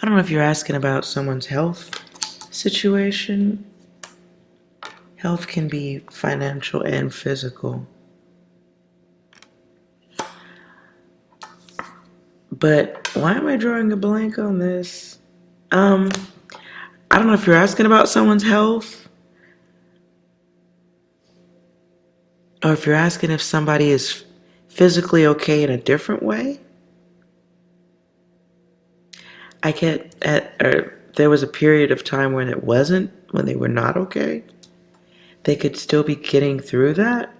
don't know if you're asking about someone's health situation. Health can be financial and physical. But why am I drawing a blank on this? I don't know if you're asking about someone's health, or if you're asking if somebody is physically okay in a different way. There was a period of time when it wasn't, when they were not okay. They could still be getting through that.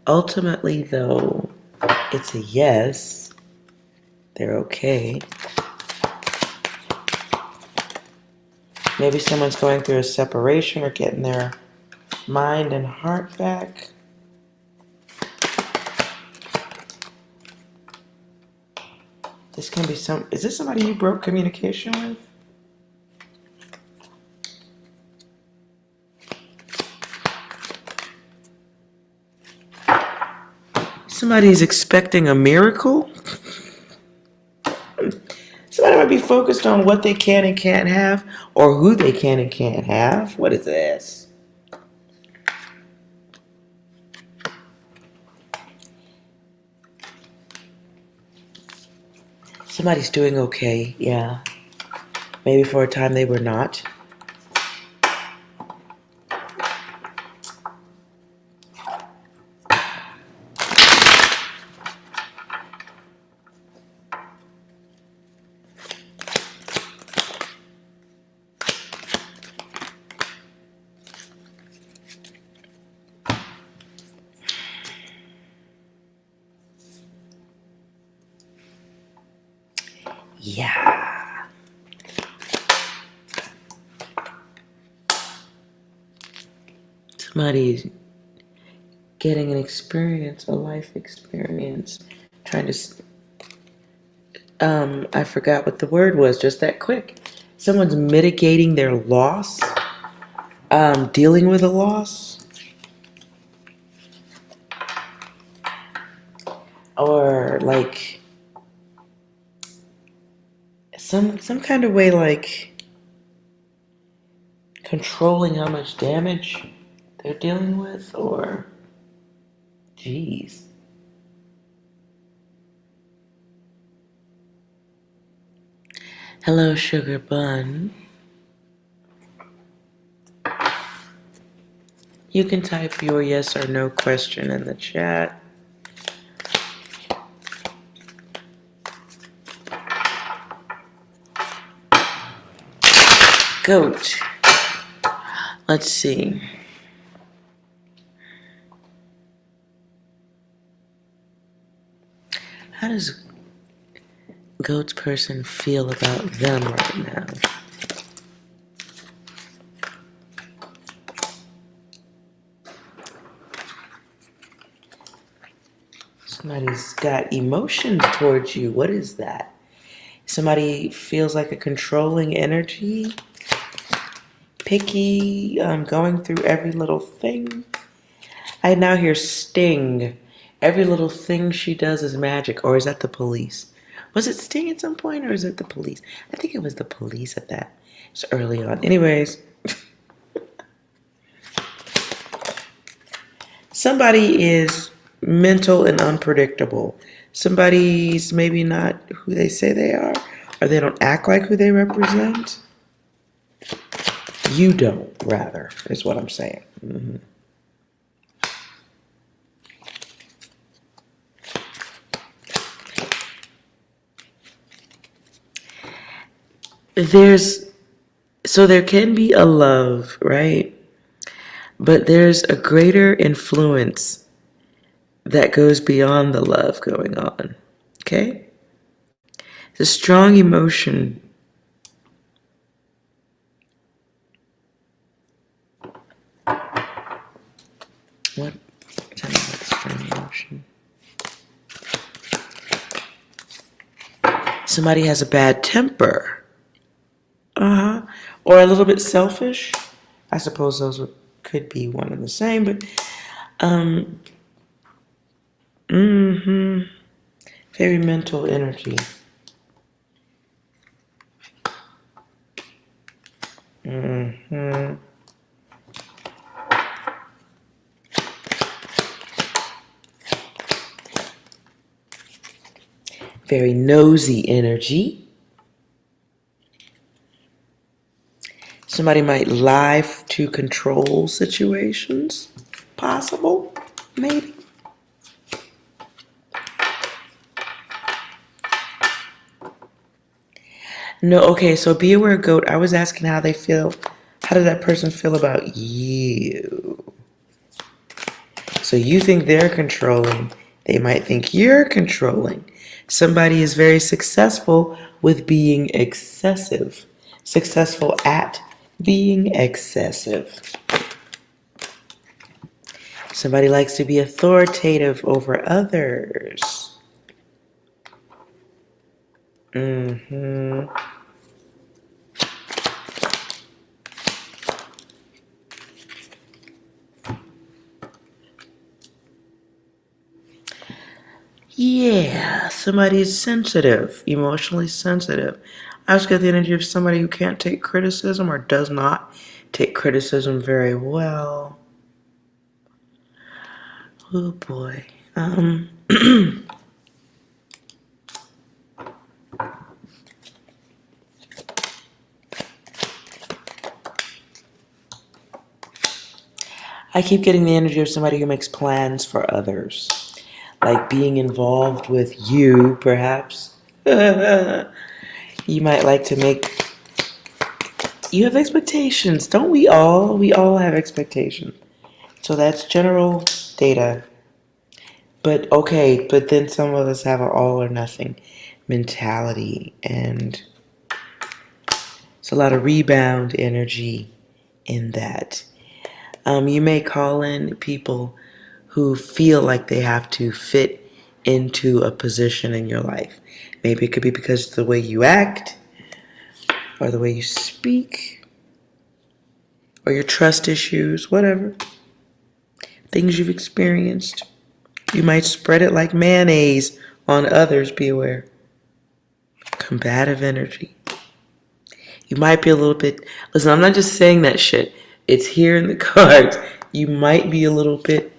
Ultimately, though, it's a yes. They're okay. Maybe someone's going through a separation or getting their mind and heart back. This can be is this somebody you broke communication with? Somebody's expecting a miracle? Somebody might be focused on what they can and can't have, or who they can and can't have. What is this? Somebody's doing okay, yeah. Maybe for a time they were not. Yeah. Somebody's getting an experience, a life experience, trying to, I forgot what the word was just that quick. Someone's mitigating their loss, dealing with a loss, or like some kind of way, like controlling how much damage they're dealing with, or geez. Hello, Sugar Bun. You can type your yes or no question in the chat. Goat. Let's see. How does goat's person feel about them right now? Somebody's got emotion towards you. What is that? Somebody feels like a controlling energy, picky, going through every little thing. I now hear sting. Every little thing she does is magic. Or is that the police? Was it Sting at some point, or is it the police? I think it was the police at that. It's early on. Anyways. Somebody is mental and unpredictable. Somebody's maybe not who they say they are, or they don't act like who they represent. You don't, rather, is what I'm saying. Mm-hmm. So there can be a love, right? But there's a greater influence that goes beyond the love going on, okay? It's a strong emotion. What? Tell me about strong emotion. Somebody has a bad temper. Or a little bit selfish. I suppose those could be one and the same, but very mental energy. Very nosy energy. Somebody might lie to control situations. Possible, maybe. No, okay, so be aware, goat. I was asking how they feel. How did that person feel about you? So you think they're controlling. They might think you're controlling. Somebody is very successful with being excessive. Successful at being excessive. Somebody likes to be authoritative over others. Yeah, somebody is sensitive, emotionally sensitive. I just got the energy of somebody who can't take criticism or does not take criticism very well. Oh boy. I keep getting the energy of somebody who makes plans for others. Like being involved with you, perhaps. You might like to make... You have expectations, don't we all? We all have expectations. So that's general data. But okay, but then some of us have an all or nothing mentality. And it's a lot of rebound energy in that. You may call in people who feel like they have to fit into a position in your life. Maybe it could be because of the way you act, or the way you speak, or your trust issues, whatever. Things you've experienced. You might spread it like mayonnaise on others, be aware. Combative energy. You might be a little bit... Listen, I'm not just saying that shit. It's here in the cards. You might be a little bit,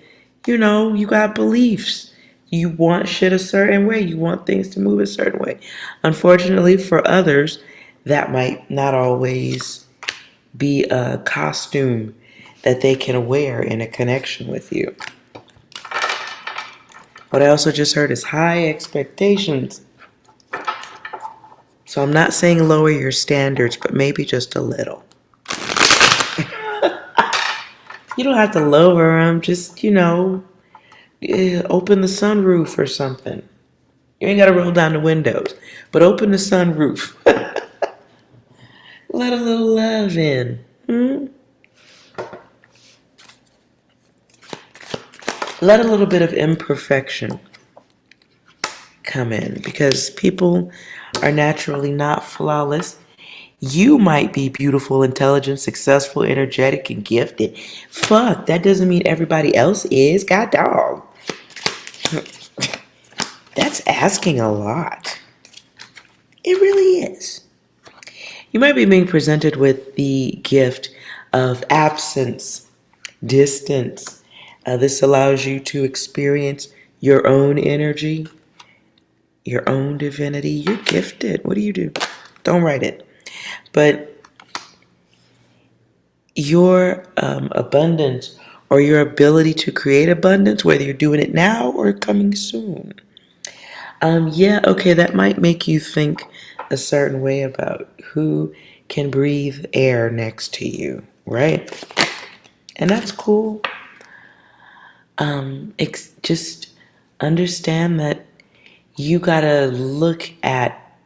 you know, you got beliefs. You want shit a certain way. You want things to move a certain way. Unfortunately, for others, that might not always be a costume that they can wear in a connection with you. What I also just heard is high expectations. So I'm not saying lower your standards, but maybe just a little. You don't have to lower them. Just, open the sunroof or something. You ain't got to roll down the windows, but open the sunroof. Let a little love in. Let a little bit of imperfection come in, because people are naturally not flawless. You might be beautiful, intelligent, successful, energetic, and gifted. Fuck, that doesn't mean everybody else is. God dog. That's asking a lot. It really is. You might be being presented with the gift of absence, distance. This allows you to experience your own energy, your own divinity. You're gifted. What do you do? Don't write it. But your abundance, or your ability to create abundance, whether you're doing it now or coming soon. That might make you think a certain way about who can breathe air next to you, right? And that's cool. Just understand that you gotta look at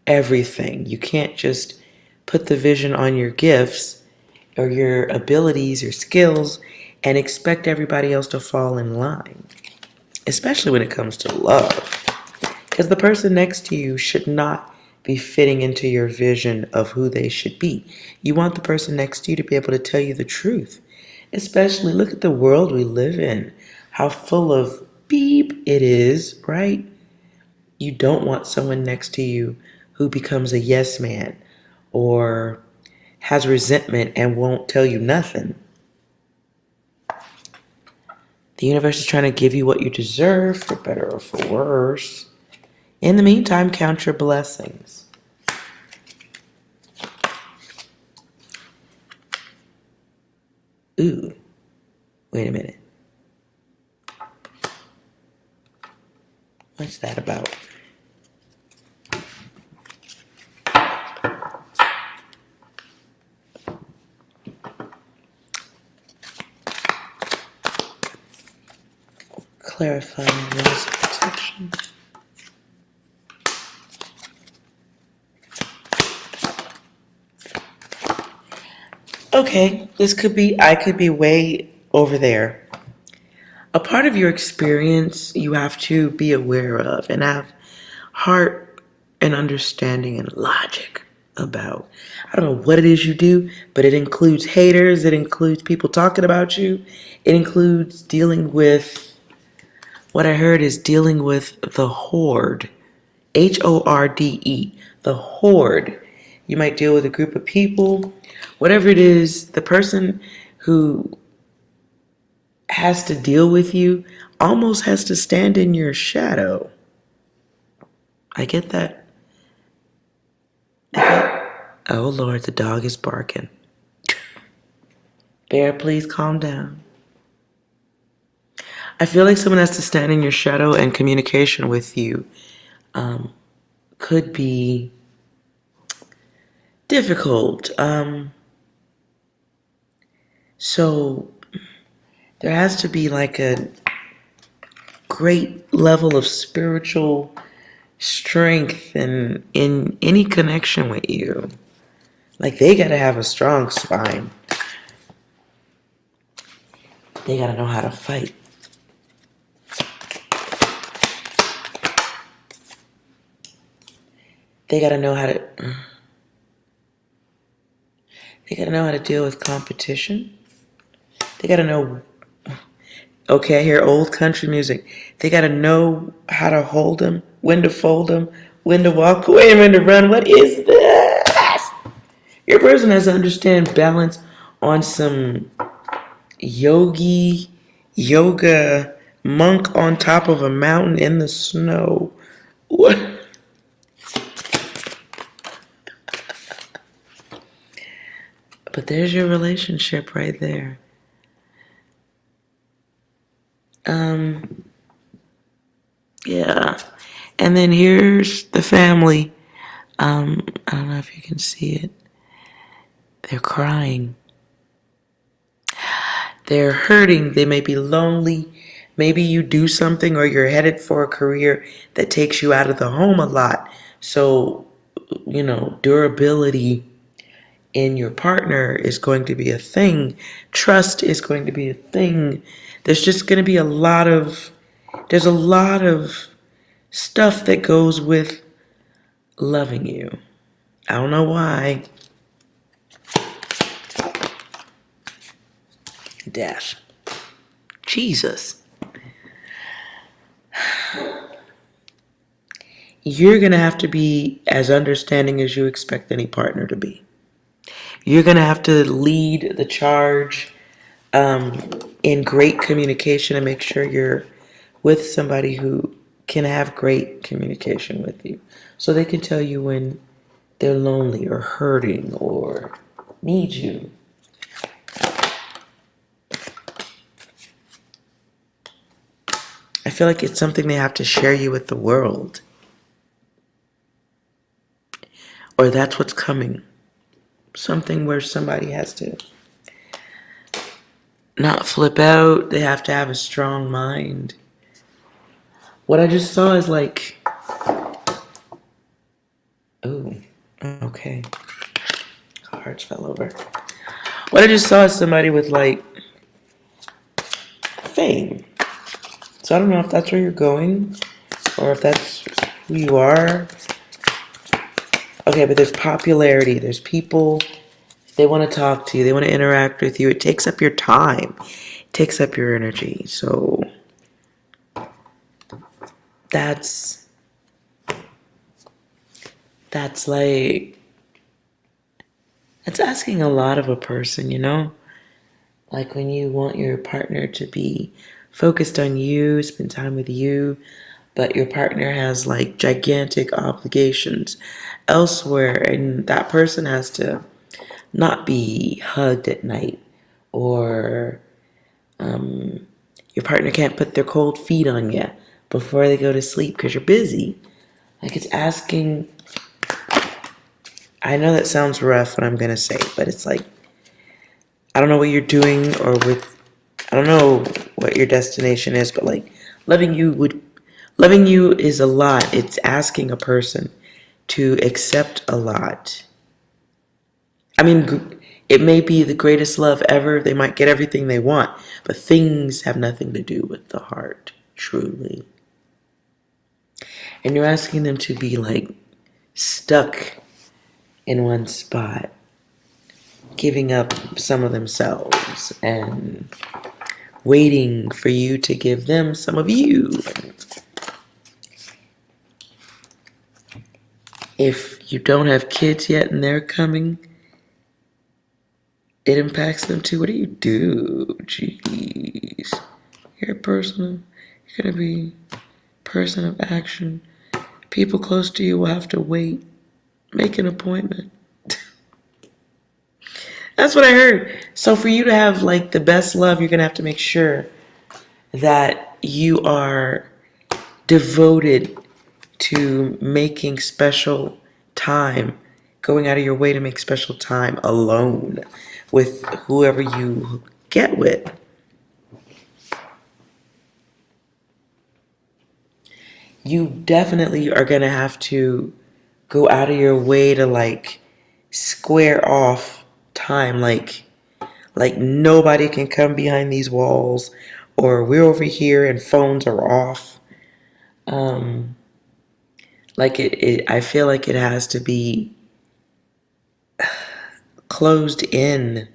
everything. You can't just put the vision on your gifts or your abilities or skills and expect everybody else to fall in line, especially when it comes to love. Because the person next to you should not be fitting into your vision of who they should be. You want the person next to you to be able to tell you the truth. Especially, look at the world we live in. How full of beep it is, right? You don't want someone next to you who becomes a yes man or has resentment and won't tell you nothing. The universe is trying to give you what you deserve, for better or for worse. In the meantime, count your blessings. Ooh, wait a minute. What's that about? Clarifying rules of protection. Okay, I could be way over there. A part of your experience you have to be aware of and have heart and understanding and logic about. I don't know what it is you do, but it includes haters, it includes people talking about you, it includes dealing with, what I heard is dealing with the horde. HORDE, the horde. You might deal with a group of people, whatever it is, the person who has to deal with you almost has to stand in your shadow. I get that. Oh Lord, the dog is barking. Bear, please calm down. I feel like someone has to stand in your shadow, and communication with you could be difficult. So there has to be like a great level of spiritual strength in any connection with you. Like, they gotta have a strong spine. They gotta know how to fight. They gotta know how to deal with competition. They gotta know, okay, I hear old country music. They gotta know how to hold them, when to fold them, when to walk away, and when to run. What is this? Your person has to understand balance on some yoga monk on top of a mountain in the snow. What? But there's your relationship right there. Yeah. And then here's the family. I don't know if you can see it. They're crying. They're hurting. They may be lonely. Maybe you do something or you're headed for a career that takes you out of the home a lot. So, durability in your partner is going to be a thing. Trust is going to be a thing. There's just going to be there's a lot of stuff that goes with loving you. I don't know why. Death. Jesus. You're going to have to be as understanding as you expect any partner to be. You're going to have to lead the charge in great communication and make sure you're with somebody who can have great communication with you. So they can tell you when they're lonely or hurting or need you. I feel like it's something they have to share you with the world. Or that's what's coming. Something where somebody has to not flip out. They have to have a strong mind. What I just saw is like, oh, okay. Cards fell over. What I just saw is somebody with like fame. So I don't know if that's where you're going or if that's who you are. Okay, but there's popularity. There's people, they want to talk to you. They want to interact with you. It takes up your time. It takes up your energy. So that's asking a lot of a person, Like when you want your partner to be focused on you, spend time with you, but your partner has like gigantic obligations elsewhere, and that person has to not be hugged at night, or your partner can't put their cold feet on you before they go to sleep because you're busy. Like it's asking, I know that sounds rough what I'm going to say, but it's like, I don't know what you're doing I don't know what your destination is, but like loving you is a lot. It's asking a person to accept a lot. I mean, it may be the greatest love ever. They might get everything they want, but things have nothing to do with the heart, truly. And you're asking them to be like stuck in one spot, giving up some of themselves and waiting for you to give them some of you. If you don't have kids yet and they're coming, it impacts them too. What do you do? Jeez. You're a person. You're going to be a person of action. People close to you will have to wait. Make an appointment. That's what I heard. So for you to have like the best love, you're going to have to make sure that you are devoted to making special time, going out of your way to make special time alone with whoever you get with. You definitely are going to have to go out of your way to like square off time, like nobody can come behind these walls, or we're over here and phones are off. I feel like it has to be closed in.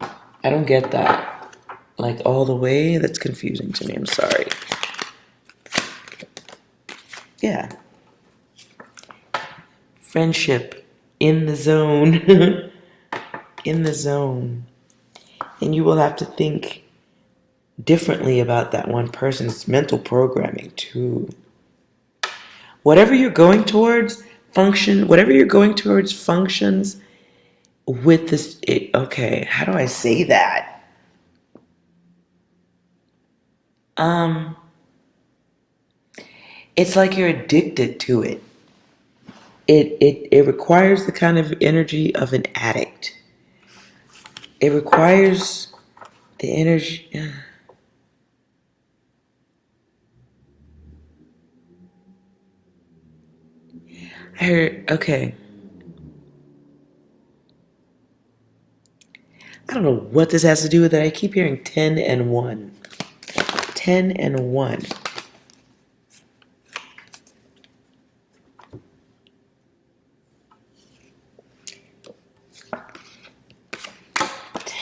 I don't get that. Like all the way? That's confusing to me. I'm sorry. Yeah. Friendship in the zone. In the zone. And you will have to think differently about that one person's mental programming too. Whatever you're going towards functions with this. Okay, how do I say that? It's like you're addicted to it. It requires the kind of energy of an addict. It requires The energy. I heard, okay. I don't know what this has to do with it. I keep hearing 10 and 1. 10 and 1.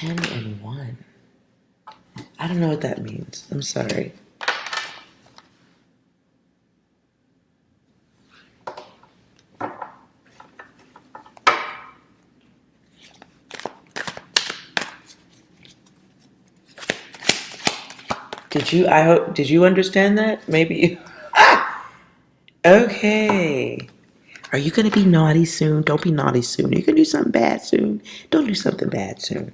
And 1. I don't know what that means. I'm sorry. Did you understand that? Maybe. Okay. Are you going to be naughty soon? Don't be naughty soon. Are you going to do something bad soon? Don't do something bad soon.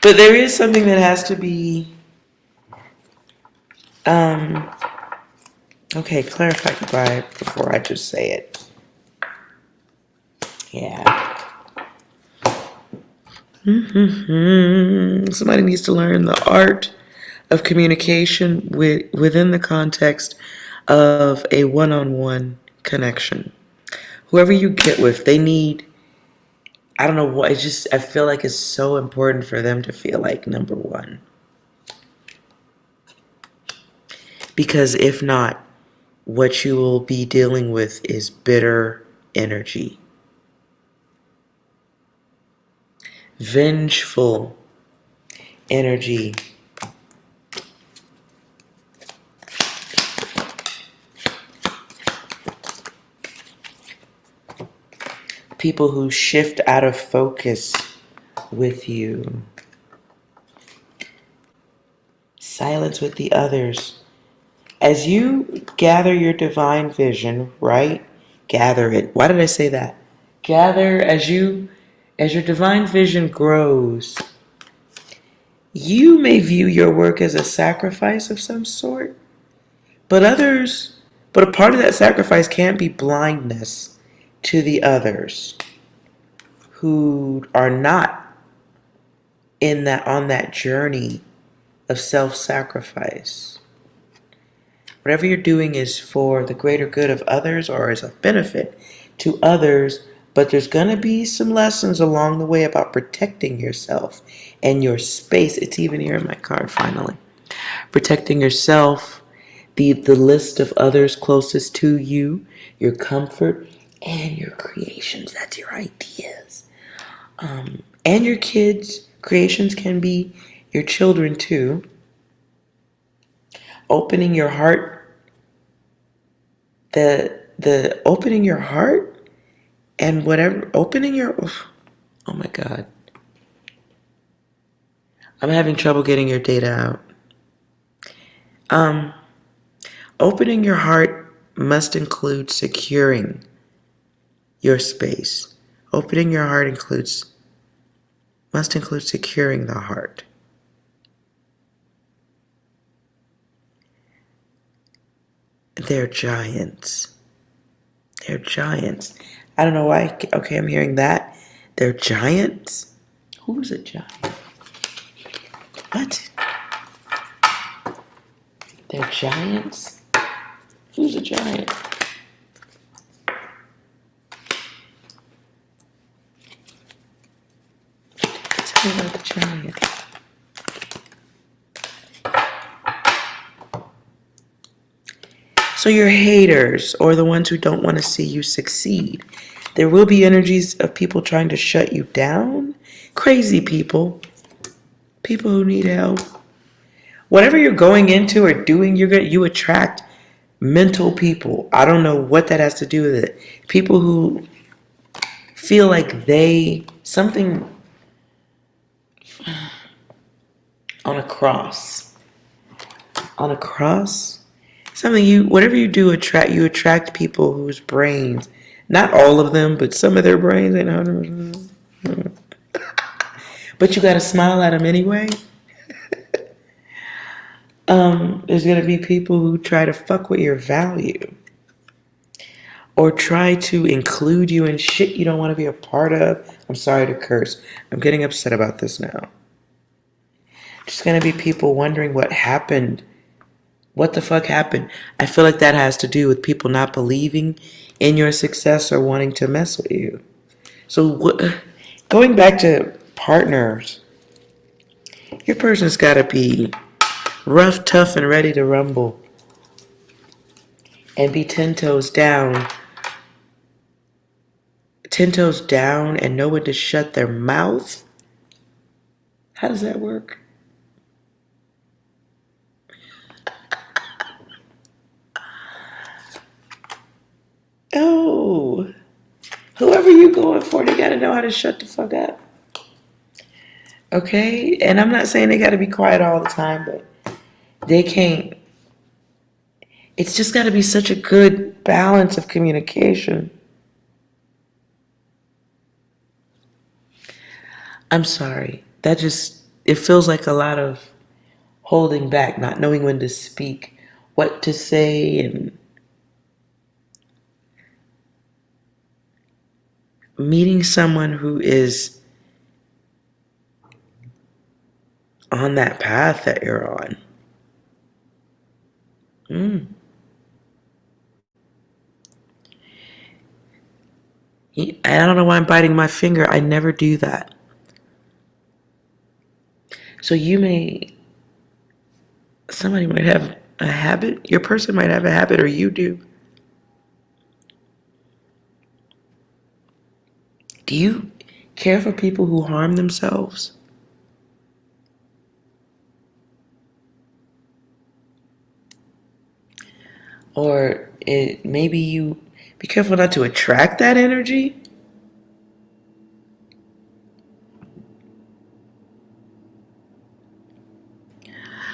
But there is something that has to be, okay, clarify goodbye before I just say it. Yeah. Somebody needs to learn the art of communication within the context of a one-on-one connection. Whoever you get with, they need, I don't know what, it's just, I feel like it's so important for them to feel like number one. Because if not, what you will be dealing with is bitter energy. Vengeful energy. People who shift out of focus with you. Silence with the others. As you gather your divine vision, right? Gather it. Why did I say that? Gather as your divine vision grows. You may view your work as a sacrifice of some sort, but a part of that sacrifice can't be blindness to the others who are not on that journey of self-sacrifice. Whatever you're doing is for the greater good of others or as a benefit to others, but there's going to be some lessons along the way about protecting yourself and your space. It's even here in my card, finally. Protecting yourself, the list of others closest to you, your comfort, and your creations. That's your ideas. And your kids' creations can be your children too. Opening your heart. The opening your heart and whatever, oh my God. I'm having trouble getting your data out. Opening your heart must include securing your space. Opening your heart must include securing the heart. They're giants. They're giants. I don't know why. Okay, I'm hearing that. They're giants? Who's a giant? What? They're giants? Who's a giant? Tell me about the giant. So your haters, or the ones who don't want to see you succeed, there will be energies of people trying to shut you down. Crazy people. People who need help. Whatever you're going into or doing, you attract mental people. I don't know what that has to do with it. People who feel like something on a cross. On a cross? Whatever you do, you attract people whose brains, not all of them, but some of their brains ain't 100%. But you gotta smile at them anyway. There's gonna be people who try to fuck with your value. or try to include you in shit you don't want to be a part of. I'm sorry to curse. I'm getting upset about this now. There's going to be people wondering what happened. What the fuck happened? I feel like that has to do with people not believing in your success or wanting to mess with you. So going back to partners, your person's got to be rough, tough, and ready to rumble. And be 10 toes down. 10 toes down and know when to shut their mouth. How does that work? Oh, whoever you going for, they got to know how to shut the fuck up. Okay? And I'm not saying they got to be quiet all the time, but they can't. It's just got to be such a good balance of communication. I'm sorry. It feels like a lot of holding back, not knowing when to speak, what to say, and meeting someone who is on that path that you're on. I don't know why I'm biting my finger. I never do that. So somebody might have a habit. Your person might have a habit, or you do. Do you care for people who harm themselves? Or maybe you be careful not to attract that energy?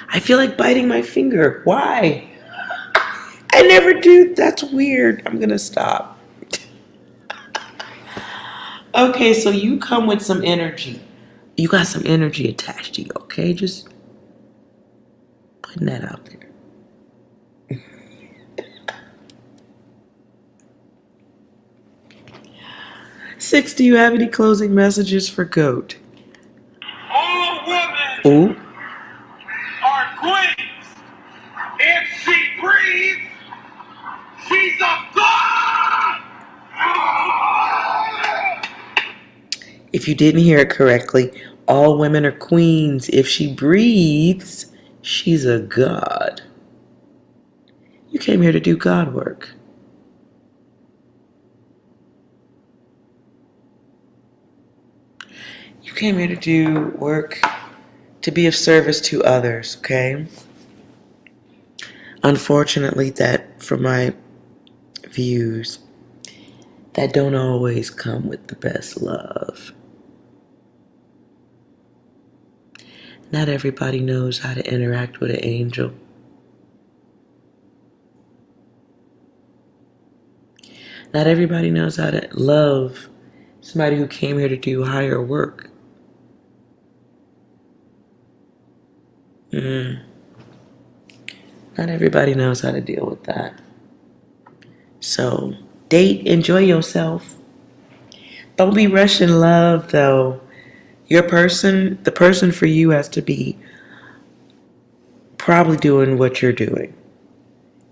I feel like biting my finger. Why? I never do. That's weird. I'm going to stop. Okay, so you come with some energy. You got some energy attached to you, okay? Just putting that out there. 6, do you have any closing messages for GOAT? All women Ooh. are queens. If she breathes, she's a god. If you didn't hear it correctly, all women are queens. If she breathes, she's a god. You came here to do God work. You came here to do work to be of service to others, okay? Unfortunately, that, from my views, that don't always come with the best love. Not everybody knows how to interact with an angel. Not everybody knows how to love somebody who came here to do higher work. Not everybody knows how to deal with that. So, date, enjoy yourself. Don't be rushing love, though. The person for you has to be probably doing what you're doing.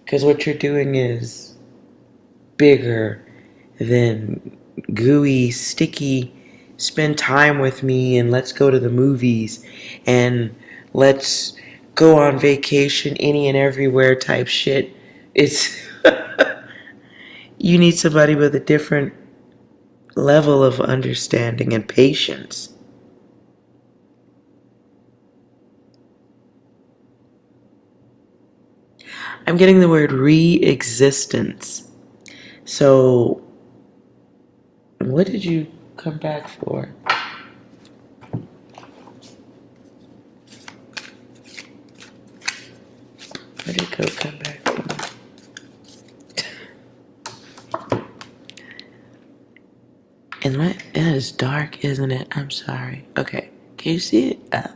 Because what you're doing is bigger than gooey, sticky, spend time with me and let's go to the movies and let's go on vacation any and everywhere type shit. It's you need somebody with a different level of understanding and patience. I'm getting the word re-existence. So, what did you come back for? Where did Coke come back for? And that is dark, isn't it? I'm sorry. Okay, can you see it? I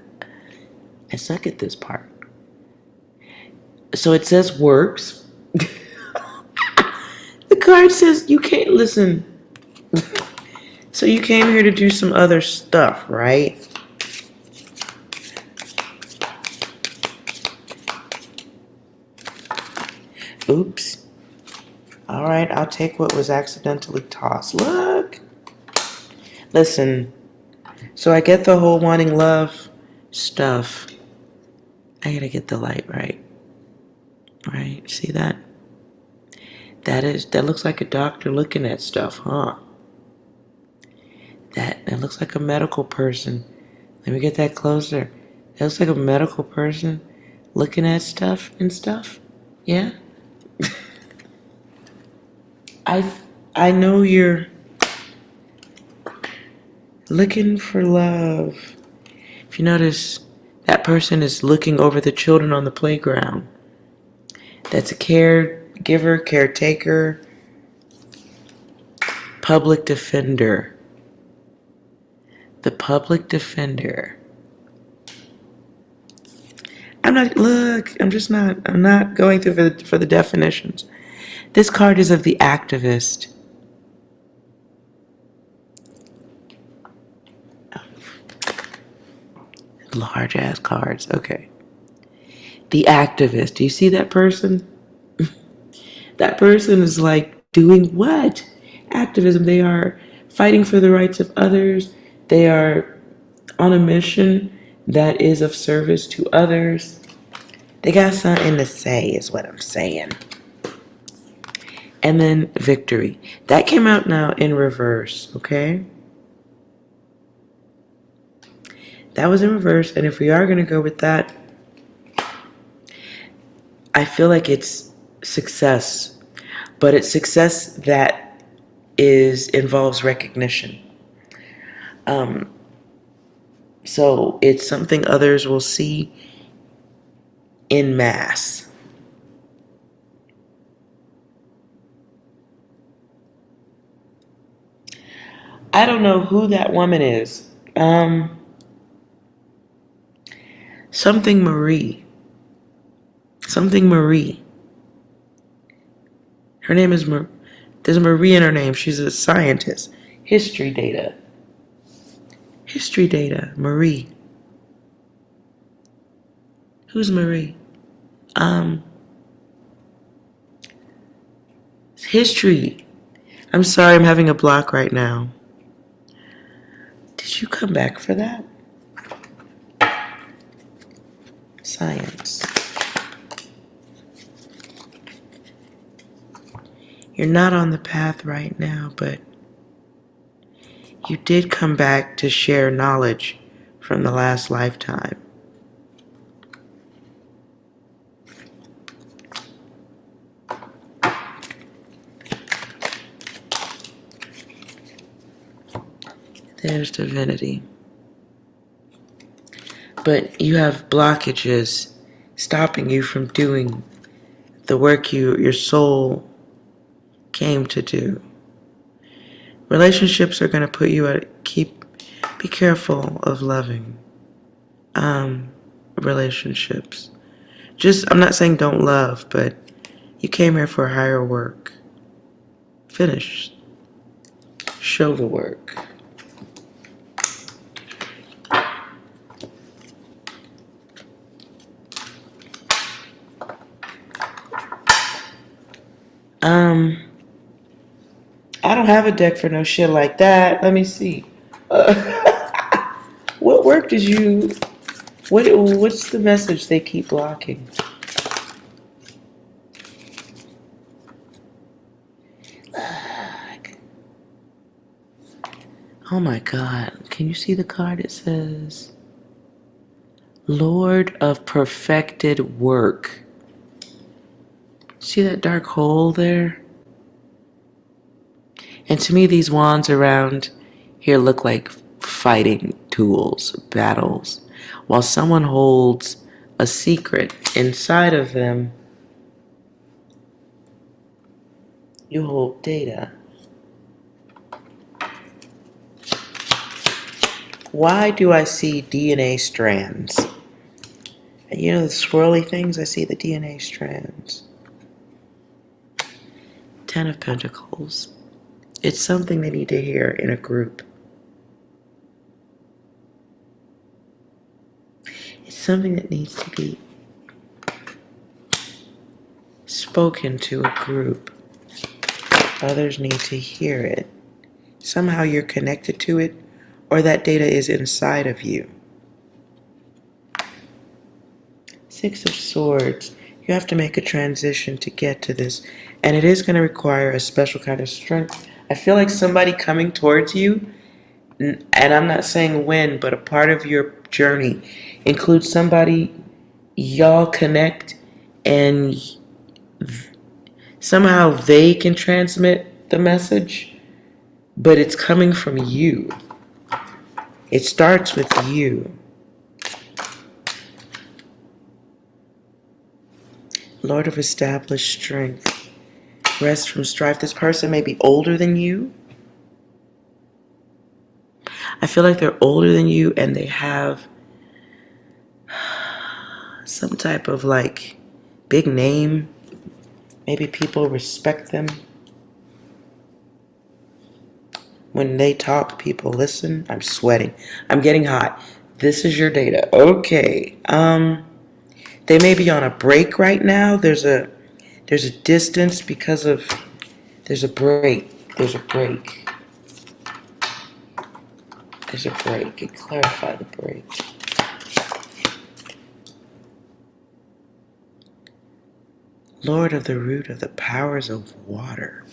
suck at this part. So it says works. The card says you can't listen. So you came here to do some other stuff, right? Oops. All right, I'll take what was accidentally tossed. Look. Listen. So I get the whole wanting love stuff. I gotta get the light right. Right? See that? That looks like a doctor looking at stuff, huh? That looks like a medical person. Let me get that closer. That looks like a medical person looking at stuff and stuff. Yeah? I know you're looking for love. If you notice, that person is looking over the children on the playground. That's a caregiver, caretaker, public defender. The public defender. I'm not going through for the definitions. This card is of the activist. Large ass cards. Okay. The activist. Do you see that person? That person is like doing what? Activism. They are fighting for the rights of others. They are on a mission that is of service to others. They got something to say is what I'm saying. And then victory. That came out now in reverse, okay? That was in reverse, and if we are going to go with that, I feel like it's success, but it's success that involves recognition. So it's something others will see in mass. I don't know who that woman is. Something Marie. Something Marie. Her name is there's Marie in her name. She's a scientist. History data. History data. Marie. Who's Marie? History. I'm sorry, I'm having a block right now. Did you come back for that? Science. You're not on the path right now, but you did come back to share knowledge from the last lifetime. There's divinity. But you have blockages stopping you from doing the work your soul came to do. Relationships are going to put you at be careful of loving relationships. I'm not saying don't love, but you came here for higher work. Finish. Show the work. I don't have a deck for no shit like that. Let me see. What work did you... What's the message they keep blocking? Look. Oh my God. Can you see the card? It says... Lord of Perfected Work. See that dark hole there? And to me, these wands around here look like fighting tools, battles, while someone holds a secret inside of them. You hold data. Why do I see DNA strands? You know the swirly things? I see the DNA strands. Ten of Pentacles. It's something they need to hear in a group. It's something that needs to be spoken to a group. Others need to hear it. Somehow you're connected to it, or that data is inside of you. Six of Swords. You have to make a transition to get to this, and it is going to require a special kind of strength. I feel like somebody coming towards you, and I'm not saying when, but a part of your journey includes somebody y'all connect, and somehow they can transmit the message, but it's coming from you. It starts with you. Lord of established strength. Rest from strife. This person may be older than you. I feel like they're older than you and they have some type of like big name. Maybe people respect them. When they talk, people listen. I'm sweating. I'm getting hot. This is your data. Okay. They may be on a break right now. There's a distance because of there's a break. There's a break. There's a break. And clarify the break. Lord of the root of the powers of water.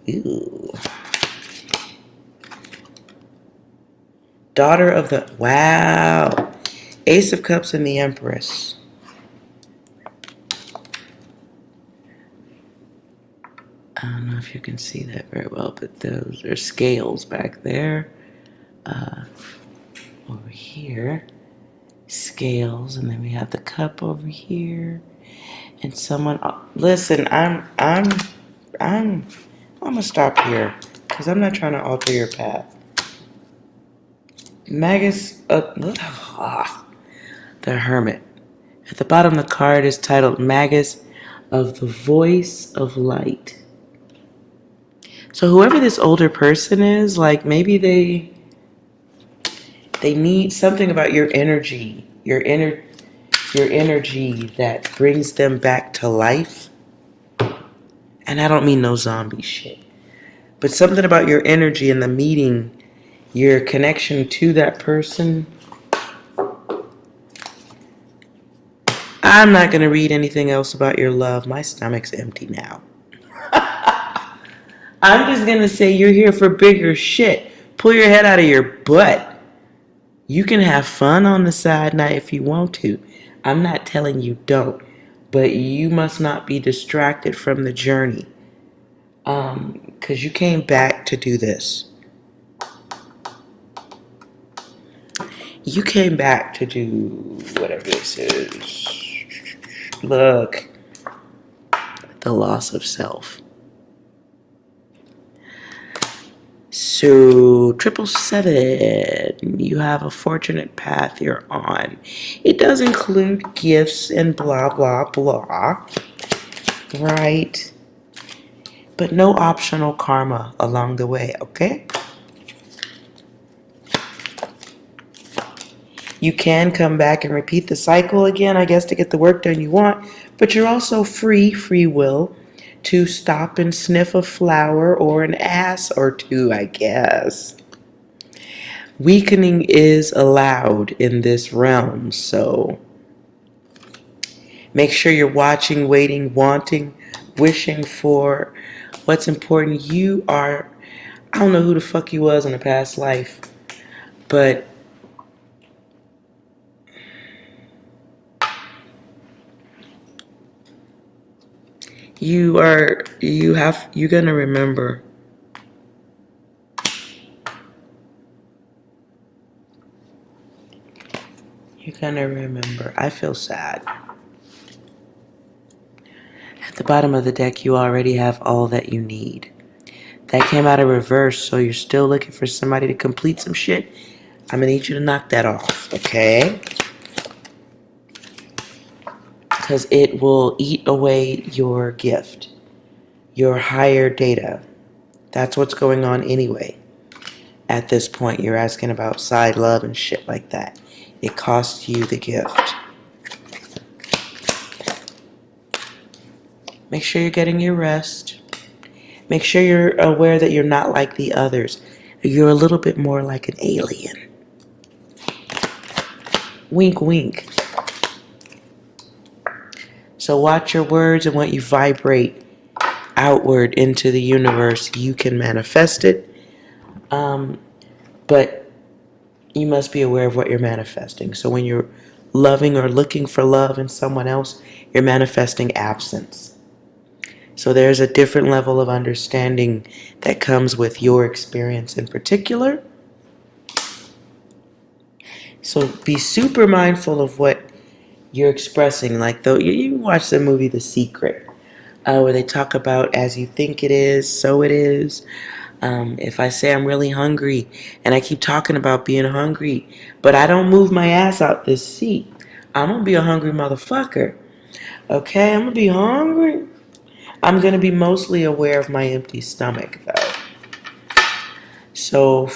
Ooh. Daughter of the wow. Ace of Cups and the Empress. I don't know if you can see that very well, but those are scales back there. Over here, scales, and then we have the cup over here, and someone. Listen, I'm gonna stop here because I'm not trying to alter your path. Magus, the Hermit. At the bottom of the card is titled Magus of the Voice of Light. So whoever this older person is, like maybe they need something about your energy, your energy that brings them back to life. And I don't mean no zombie shit, but something about your energy and the meeting, your connection to that person. I'm not going to read anything else about your love. My stomach's empty now. I'm just going to say you're here for bigger shit. Pull your head out of your butt. You can have fun on the side night if you want to. I'm not telling you don't. But you must not be distracted from the journey. Because you came back to do this. You came back to do whatever this is. Look. The loss of self. So, 777, you have a fortunate path you're on. It does include gifts and blah, blah, blah. Right? But no optional karma along the way, okay? You can come back and repeat the cycle again, I guess, to get the work done you want. But you're also free will, to stop and sniff a flower or an ass or two, I guess. Weakening is allowed in this realm, so make sure you're watching, waiting, wanting, wishing for what's important. You are, I don't know who the fuck you was in a past life, but you're gonna remember. You're gonna remember. I feel sad. At the bottom of the deck, you already have all that you need. That came out of reverse, so you're still looking for somebody to complete some shit. I'm gonna need you to knock that off, okay? Because it will eat away your gift. your higher data. That's what's going on anyway. At this point, you're asking about side love and shit like that. It costs you the gift. Make sure you're getting your rest. Make sure you're aware that you're not like the others. You're a little bit more like an alien. Wink, wink. So watch your words, and what you vibrate outward into the universe, you can manifest it. But you must be aware of what you're manifesting. So when you're loving or looking for love in someone else, you're manifesting absence. So there's a different level of understanding that comes with your experience in particular. So be super mindful of what you're expressing. Like, though, you watch the movie The Secret, where they talk about as you think it is, so it is. If I say I'm really hungry and I keep talking about being hungry, but I don't move my ass out this seat, I'm going to be a hungry motherfucker. Okay, I'm going to be hungry. I'm going to be mostly aware of my empty stomach, though. So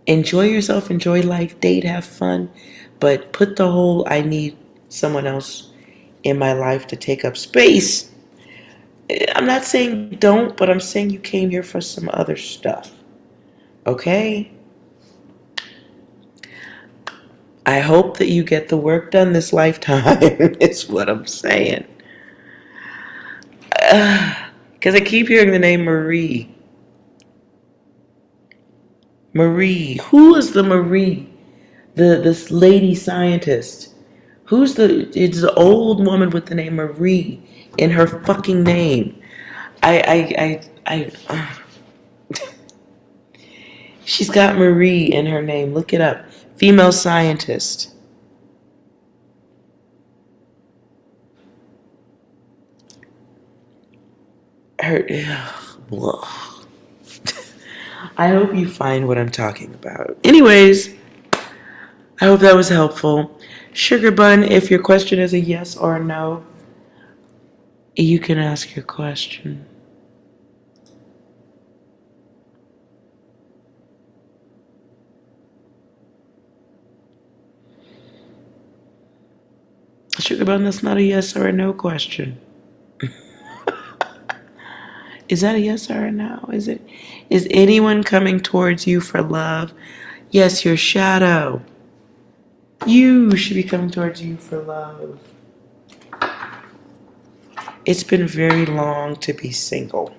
enjoy yourself, enjoy life, date, have fun, but put the whole I need someone else in my life to take up space. I'm not saying don't, but I'm saying you came here for some other stuff. Okay? I hope that you get the work done this lifetime, is what I'm saying. Because I keep hearing the name Marie. Marie. Who is the Marie? This lady scientist. It's the old woman with the name Marie in her fucking name. She's got Marie in her name. Look it up. Female scientist. I hope you find what I'm talking about. Anyways, I hope that was helpful. Sugar Bun, if your question is a yes or a no, you can ask your question. Sugar Bun, that's not a yes or a no question. Is that a yes or a no? Is anyone coming towards you for love? Yes, your shadow. You should be coming towards you for love. It's been very long to be single.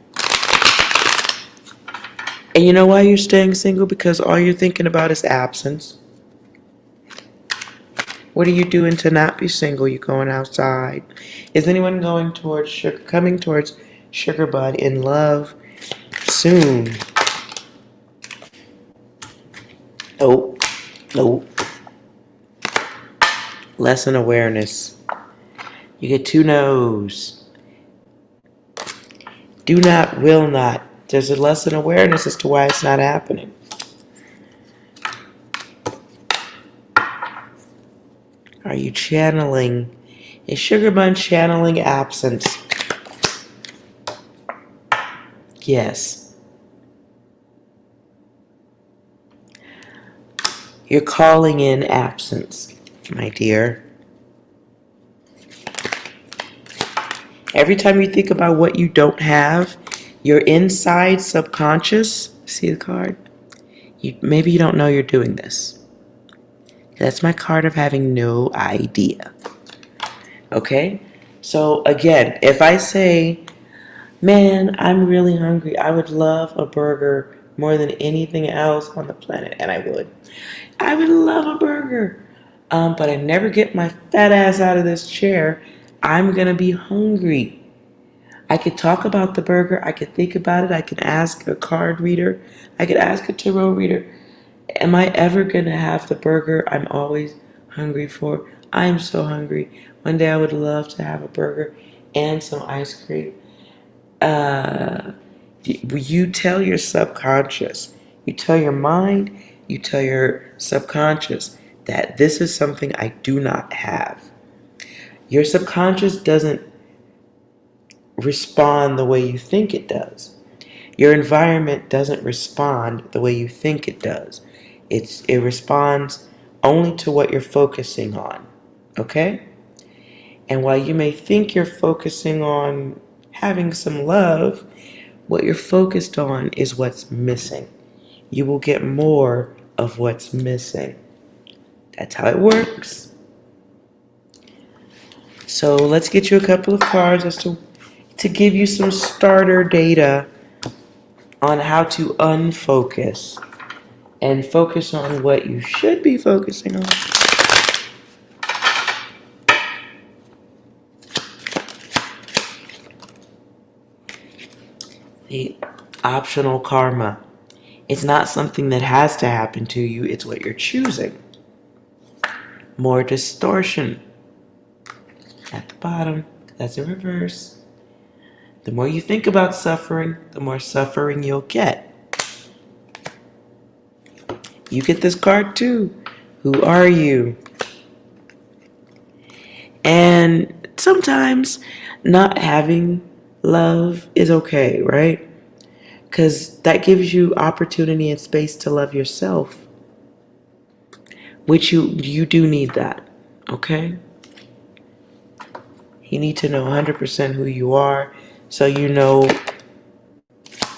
And you know why you're staying single? Because all you're thinking about is absence. What are you doing to not be single? You're going outside. Is anyone coming towards Sugar Bud in love soon? Nope. Lesson awareness. You get 2 no's. Do not, will not. There's a lesson awareness as to why it's not happening. Are you channeling? Is Sugar Bun channeling absence? Yes. You're calling in absence, my dear. Every time you think about what you don't have, your inside subconscious, see the card? Maybe you don't know you're doing this. That's my card of having no idea. Okay? So again, if I say, man, I'm really hungry, I would love a burger more than anything else on the planet, and I would love a burger, but I never get my fat ass out of this chair, I'm gonna be hungry. I could talk about the burger, I could think about it, I could ask a card reader, I could ask a tarot reader, am I ever gonna have the burger I'm always hungry for? I'm so hungry. One day I would love to have a burger and some ice cream. You tell your subconscious, you tell your mind, you tell your subconscious that this is something I do not have. Your subconscious doesn't respond the way you think it does. Your environment doesn't respond the way you think it does. It responds only to what you're focusing on. Okay? And while you may think you're focusing on having some love, what you're focused on is what's missing. You will get more of what's missing. That's how it works. So let's get you a couple of cards as to give you some starter data on how to unfocus and focus on what you should be focusing on. The optional karma. It's not something that has to happen to you, it's what you're choosing. More distortion. At the bottom, that's in reverse. The more you think about suffering, the more suffering you'll get. You get this card too. Who are you? And sometimes not having love is okay, right? Because that gives you opportunity and space to love yourself. Which you do need that, okay? You need to know 100% who you are so you know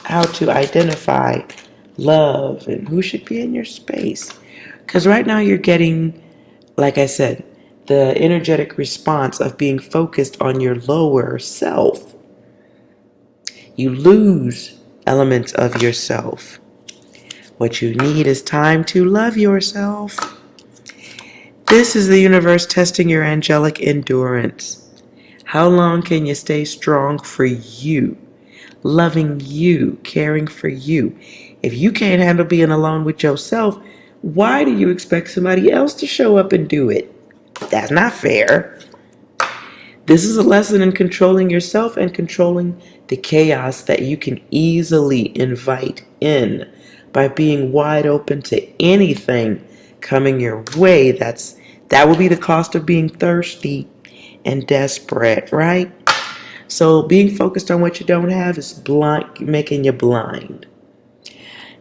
how to identify love and who should be in your space. Because right now you're getting, like I said, the energetic response of being focused on your lower self. You lose elements of yourself. What you need is time to love yourself. This is the universe testing your angelic endurance. How long can you stay strong for you, loving you, caring for you? If you can't handle being alone with yourself, why do you expect somebody else to show up and do it? That's not fair. This is a lesson in controlling yourself and controlling the chaos that you can easily invite in by being wide open to anything coming your way. That will be the cost of being thirsty and desperate, right? So being focused on what you don't have is making you blind.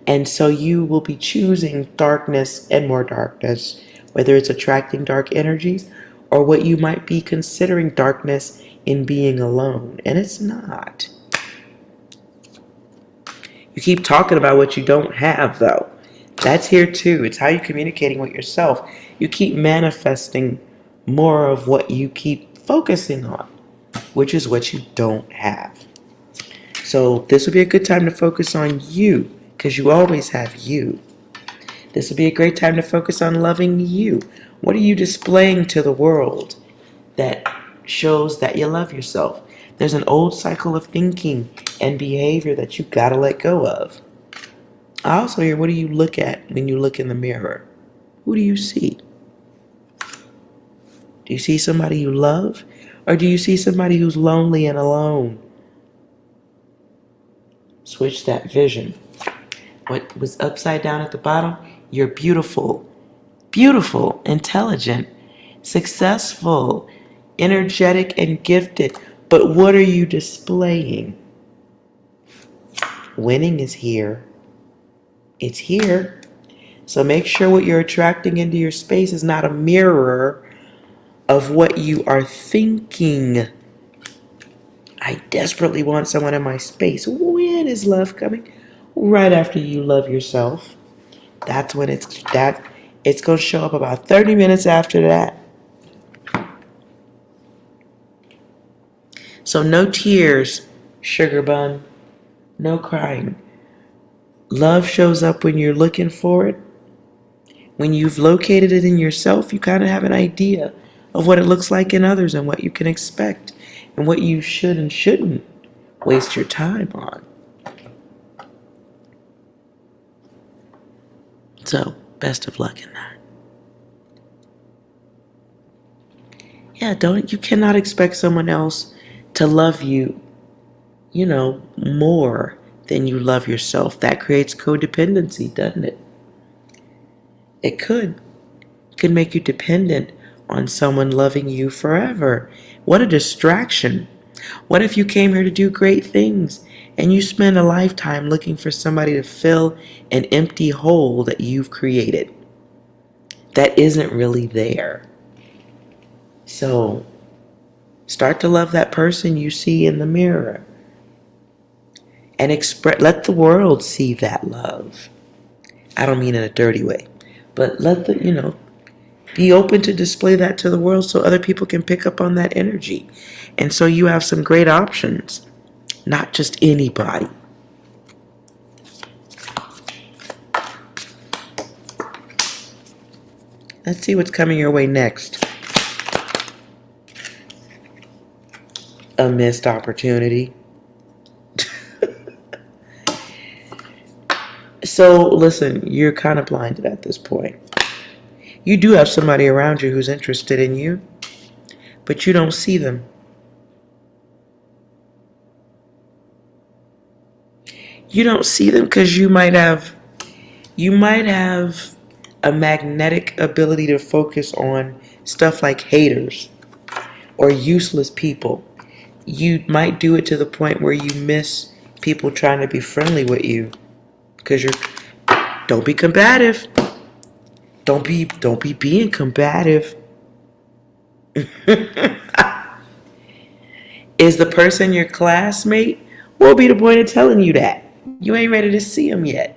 And so you will be choosing darkness and more darkness, whether it's attracting dark energies or what you might be considering darkness in being alone. And it's not. You keep talking about what you don't have, though. That's here too. It's how you're communicating with yourself. You keep manifesting more of what you keep focusing on, which is what you don't have. So this would be a good time to focus on you, because you always have you. This would be a great time to focus on loving you. What are you displaying to the world that shows that you love yourself? There's an old cycle of thinking and behavior that you gotta let go of. I also hear, what do you look at when you look in the mirror? Who do you see? Do you see somebody you love? Or do you see somebody who's lonely and alone? Switch that vision. What was upside down at the bottom? You're beautiful, beautiful, intelligent, successful, energetic, and gifted. But what are you displaying? Winning is here. It's here. So make sure what you're attracting into your space is not a mirror of what you are thinking. I desperately want someone in my space. When is love coming? Right after you love yourself. That's when it's going to show up about 30 minutes after that. So no tears, sugar bun. No crying. Love shows up when you're looking for it. When you've located it in yourself, you kind of have an idea of what it looks like in others and what you can expect and what you should and shouldn't waste your time on. So, best of luck in that. Yeah, you cannot expect someone else to love you, more than you love yourself. That creates codependency, doesn't it? It could make you dependent on someone loving you forever. What a distraction. What if you came here to do great things and you spend a lifetime looking for somebody to fill an empty hole that you've created that isn't really there? So start to love that person you see in the mirror and let the world see that love. I don't mean in a dirty way, but let the, be open to display that to the world so other people can pick up on that energy. And so you have some great options, not just anybody. Let's see what's coming your way next. A missed opportunity. So listen, you're kind of blinded at this point. You do have somebody around you who's interested in you, but you don't see them. You don't see them because you might have a magnetic ability to focus on stuff like haters or useless people. You might do it to the point where you miss people trying to be friendly with you because don't be combative. Don't be being combative. Is the person your classmate? What will be the point of telling you that? You ain't ready to see them yet.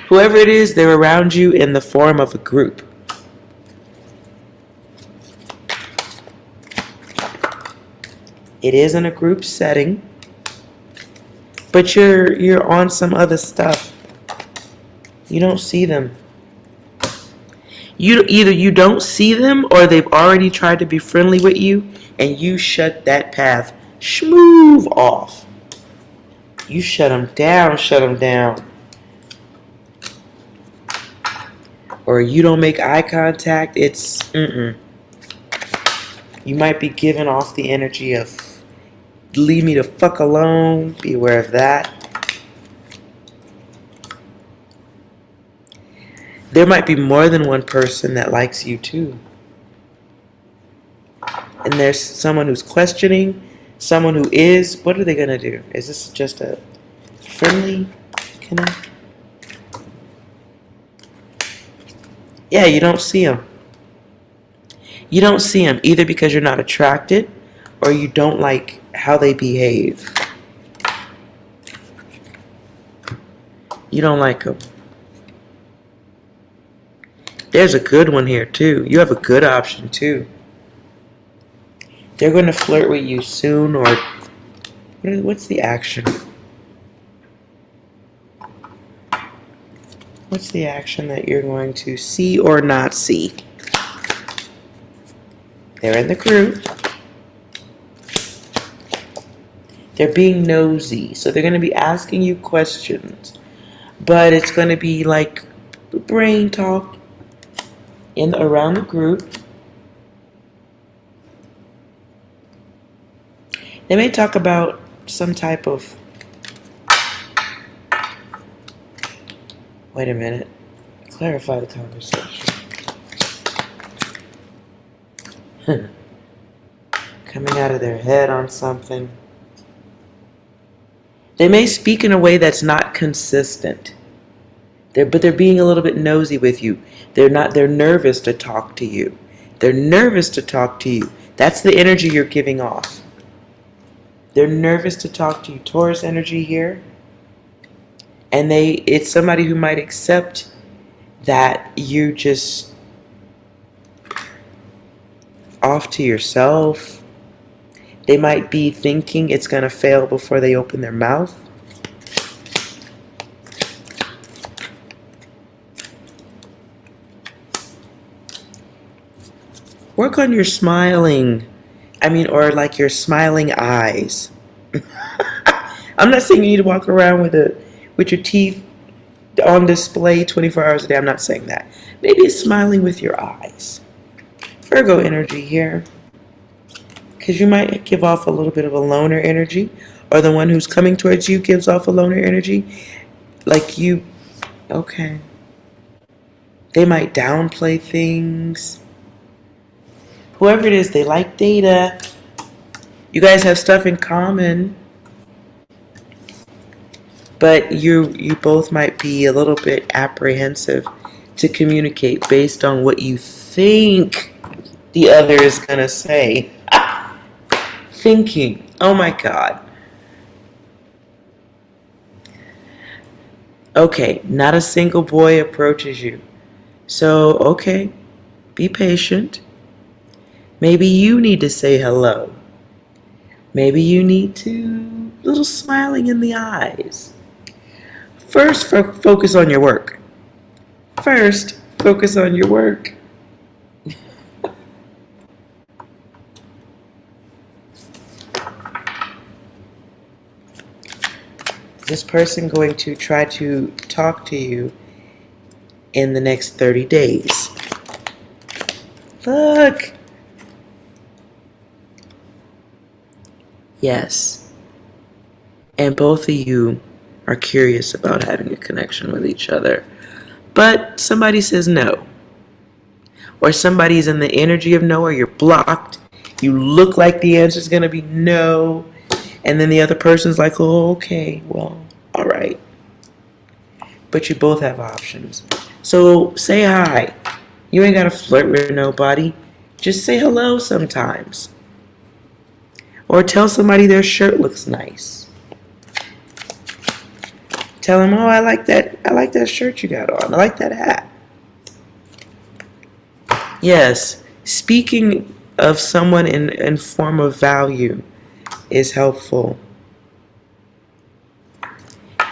Whoever it is, they're around you in the form of a group. It is in a group setting, but you're on some other stuff. You don't see them. Either you don't see them or they've already tried to be friendly with you and you shut that path smooth off. You shut them down. Or you don't make eye contact. It's You might be giving off the energy of leave me the fuck alone. Be aware of that. There might be more than one person that likes you too. And there's someone who's questioning, someone who is. What are they going to do? Is this just a friendly kind of? Yeah, you don't see them. You don't see them either because you're not attracted or you don't like how they behave. You don't like them. There's a good one here too. You have a good option too. They're going to flirt with you soon, or what's the action? What's the action that you're going to see or not see? They're in the group. They're being nosy, so they're going to be asking you questions, but it's going to be like brain talk around the group. They may talk about some type of. Wait a minute. Clarify the conversation. Coming out of their head on something. They may speak in a way that's not consistent. But they're being a little bit nosy with you. They're nervous to talk to you. They're nervous to talk to you. That's the energy you're giving off. They're nervous to talk to you. Taurus energy here. And it's somebody who might accept that you just off to yourself. They might be thinking it's going to fail before they open their mouth. Work on your smiling. Or like your smiling eyes. I'm not saying you need to walk around with your teeth on display 24 hours a day. I'm not saying that. Maybe it's smiling with your eyes. Virgo energy here. Because you might give off a little bit of a loner energy. Or the one who's coming towards you gives off a loner energy. Like you Okay. They might downplay things. Whoever it is, they like data. You guys have stuff in common. But you both might be a little bit apprehensive to communicate based on what you think the other is going to say. Thinking. Oh my God. Okay, not a single boy approaches you. So, okay, be patient. Maybe you need to say hello. Maybe you need to little smiling in the eyes. First, focus on your work. First, focus on your work. This person going to try to talk to you in the next 30 days. Look. Yes. And both of you are curious about having a connection with each other. But somebody says no. Or somebody's in the energy of no, or you're blocked. You look like the answer's going to be no. And then the other person's like, oh, okay, well, all right. But you both have options. So say hi. You ain't got to flirt with nobody. Just say hello sometimes. Or tell somebody their shirt looks nice. Tell them, oh, I like that shirt you got on. I like that hat. Yes, speaking of someone in form of value is helpful.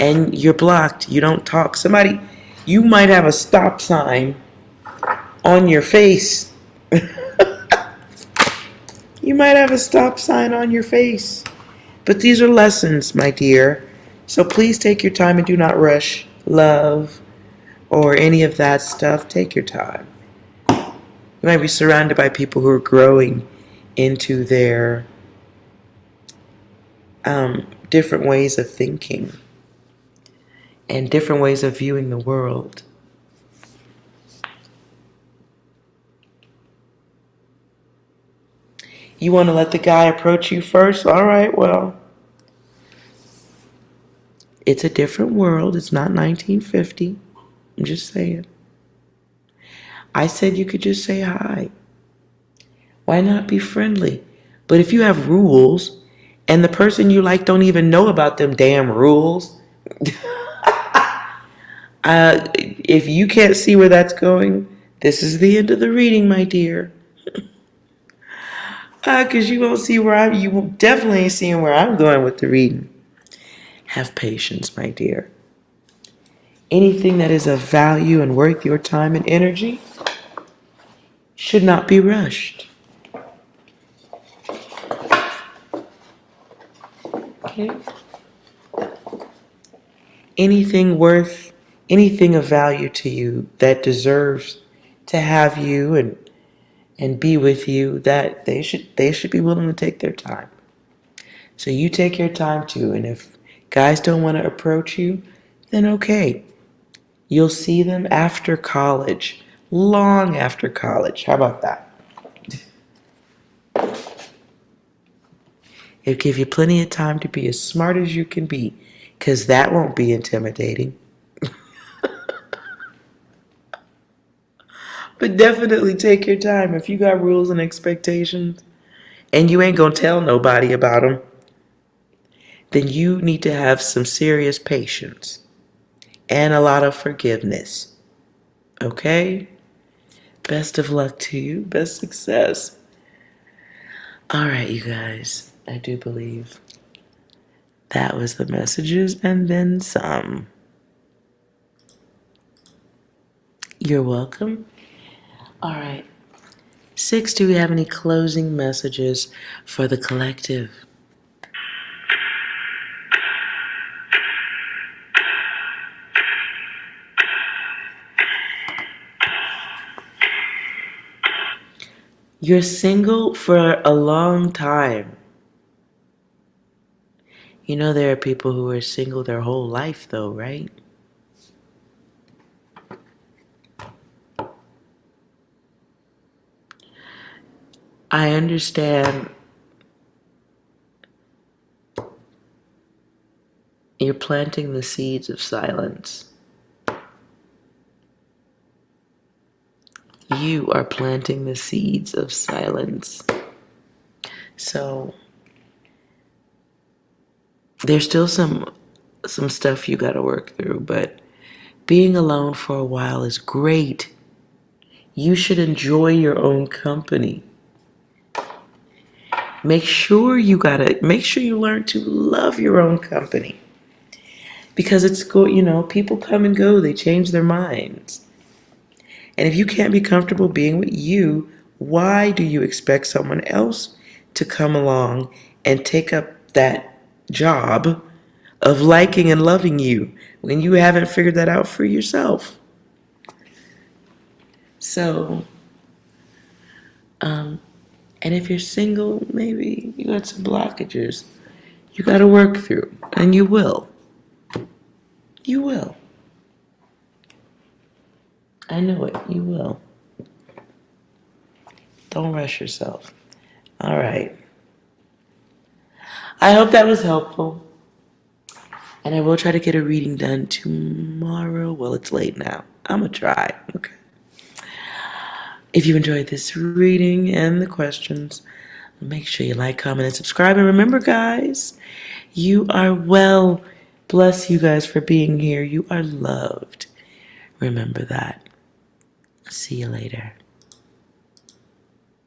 And you're blocked. You don't talk. Somebody, you might have a stop sign on your face. You might have a stop sign on your face. But these are lessons, my dear. So please take your time and do not rush love or any of that stuff. Take your time. You might be surrounded by people who are growing into their different ways of thinking and different ways of viewing the world. You want to let the guy approach you first? All right, well, it's a different world. It's not 1950. I'm just saying. I said you could just say hi. Why not be friendly? But if you have rules and the person you like don't even know about them damn rules, if you can't see where that's going, this is the end of the reading, my dear. Because you won't see you will definitely ain't seeing where I'm going with the reading. Have patience, my dear. Anything that is of value and worth your time and energy should not be rushed. Okay? Anything of value to you that deserves to have you and be with you, that they should be willing to take their time. So you take your time too, and if guys don't want to approach you, then okay. You'll see them after college, long after college. How about that? It'll give you plenty of time to be as smart as you can be, because that won't be intimidating. But definitely take your time. If you got rules and expectations and you ain't gonna tell nobody about them, then you need to have some serious patience and a lot of forgiveness. Okay? Best of luck to you. Best success. All right, you guys. I do believe that was the messages and then some. You're welcome. All right. 6, do we have any closing messages for the collective? You're single for a long time. You know there are people who are single their whole life though, right? I understand you're planting the seeds of silence. You are planting the seeds of silence. So there's still some stuff you gotta work through, but being alone for a while is great. You should enjoy your own company. Make sure you learn to love your own company. Because people come and go, they change their minds. And if you can't be comfortable being with you, why do you expect someone else to come along and take up that job of liking and loving you when you haven't figured that out for yourself? So, and if you're single, maybe you got some blockages you got to work through, and you will. You will. I know it. You will. Don't rush yourself. All right. I hope that was helpful. And I will try to get a reading done tomorrow. Well, it's late now. I'm going to try. Okay. If you enjoyed this reading and the questions, make sure you like, comment, and subscribe. And remember, guys, you are well. Bless you guys for being here. You are loved. Remember that. See you later.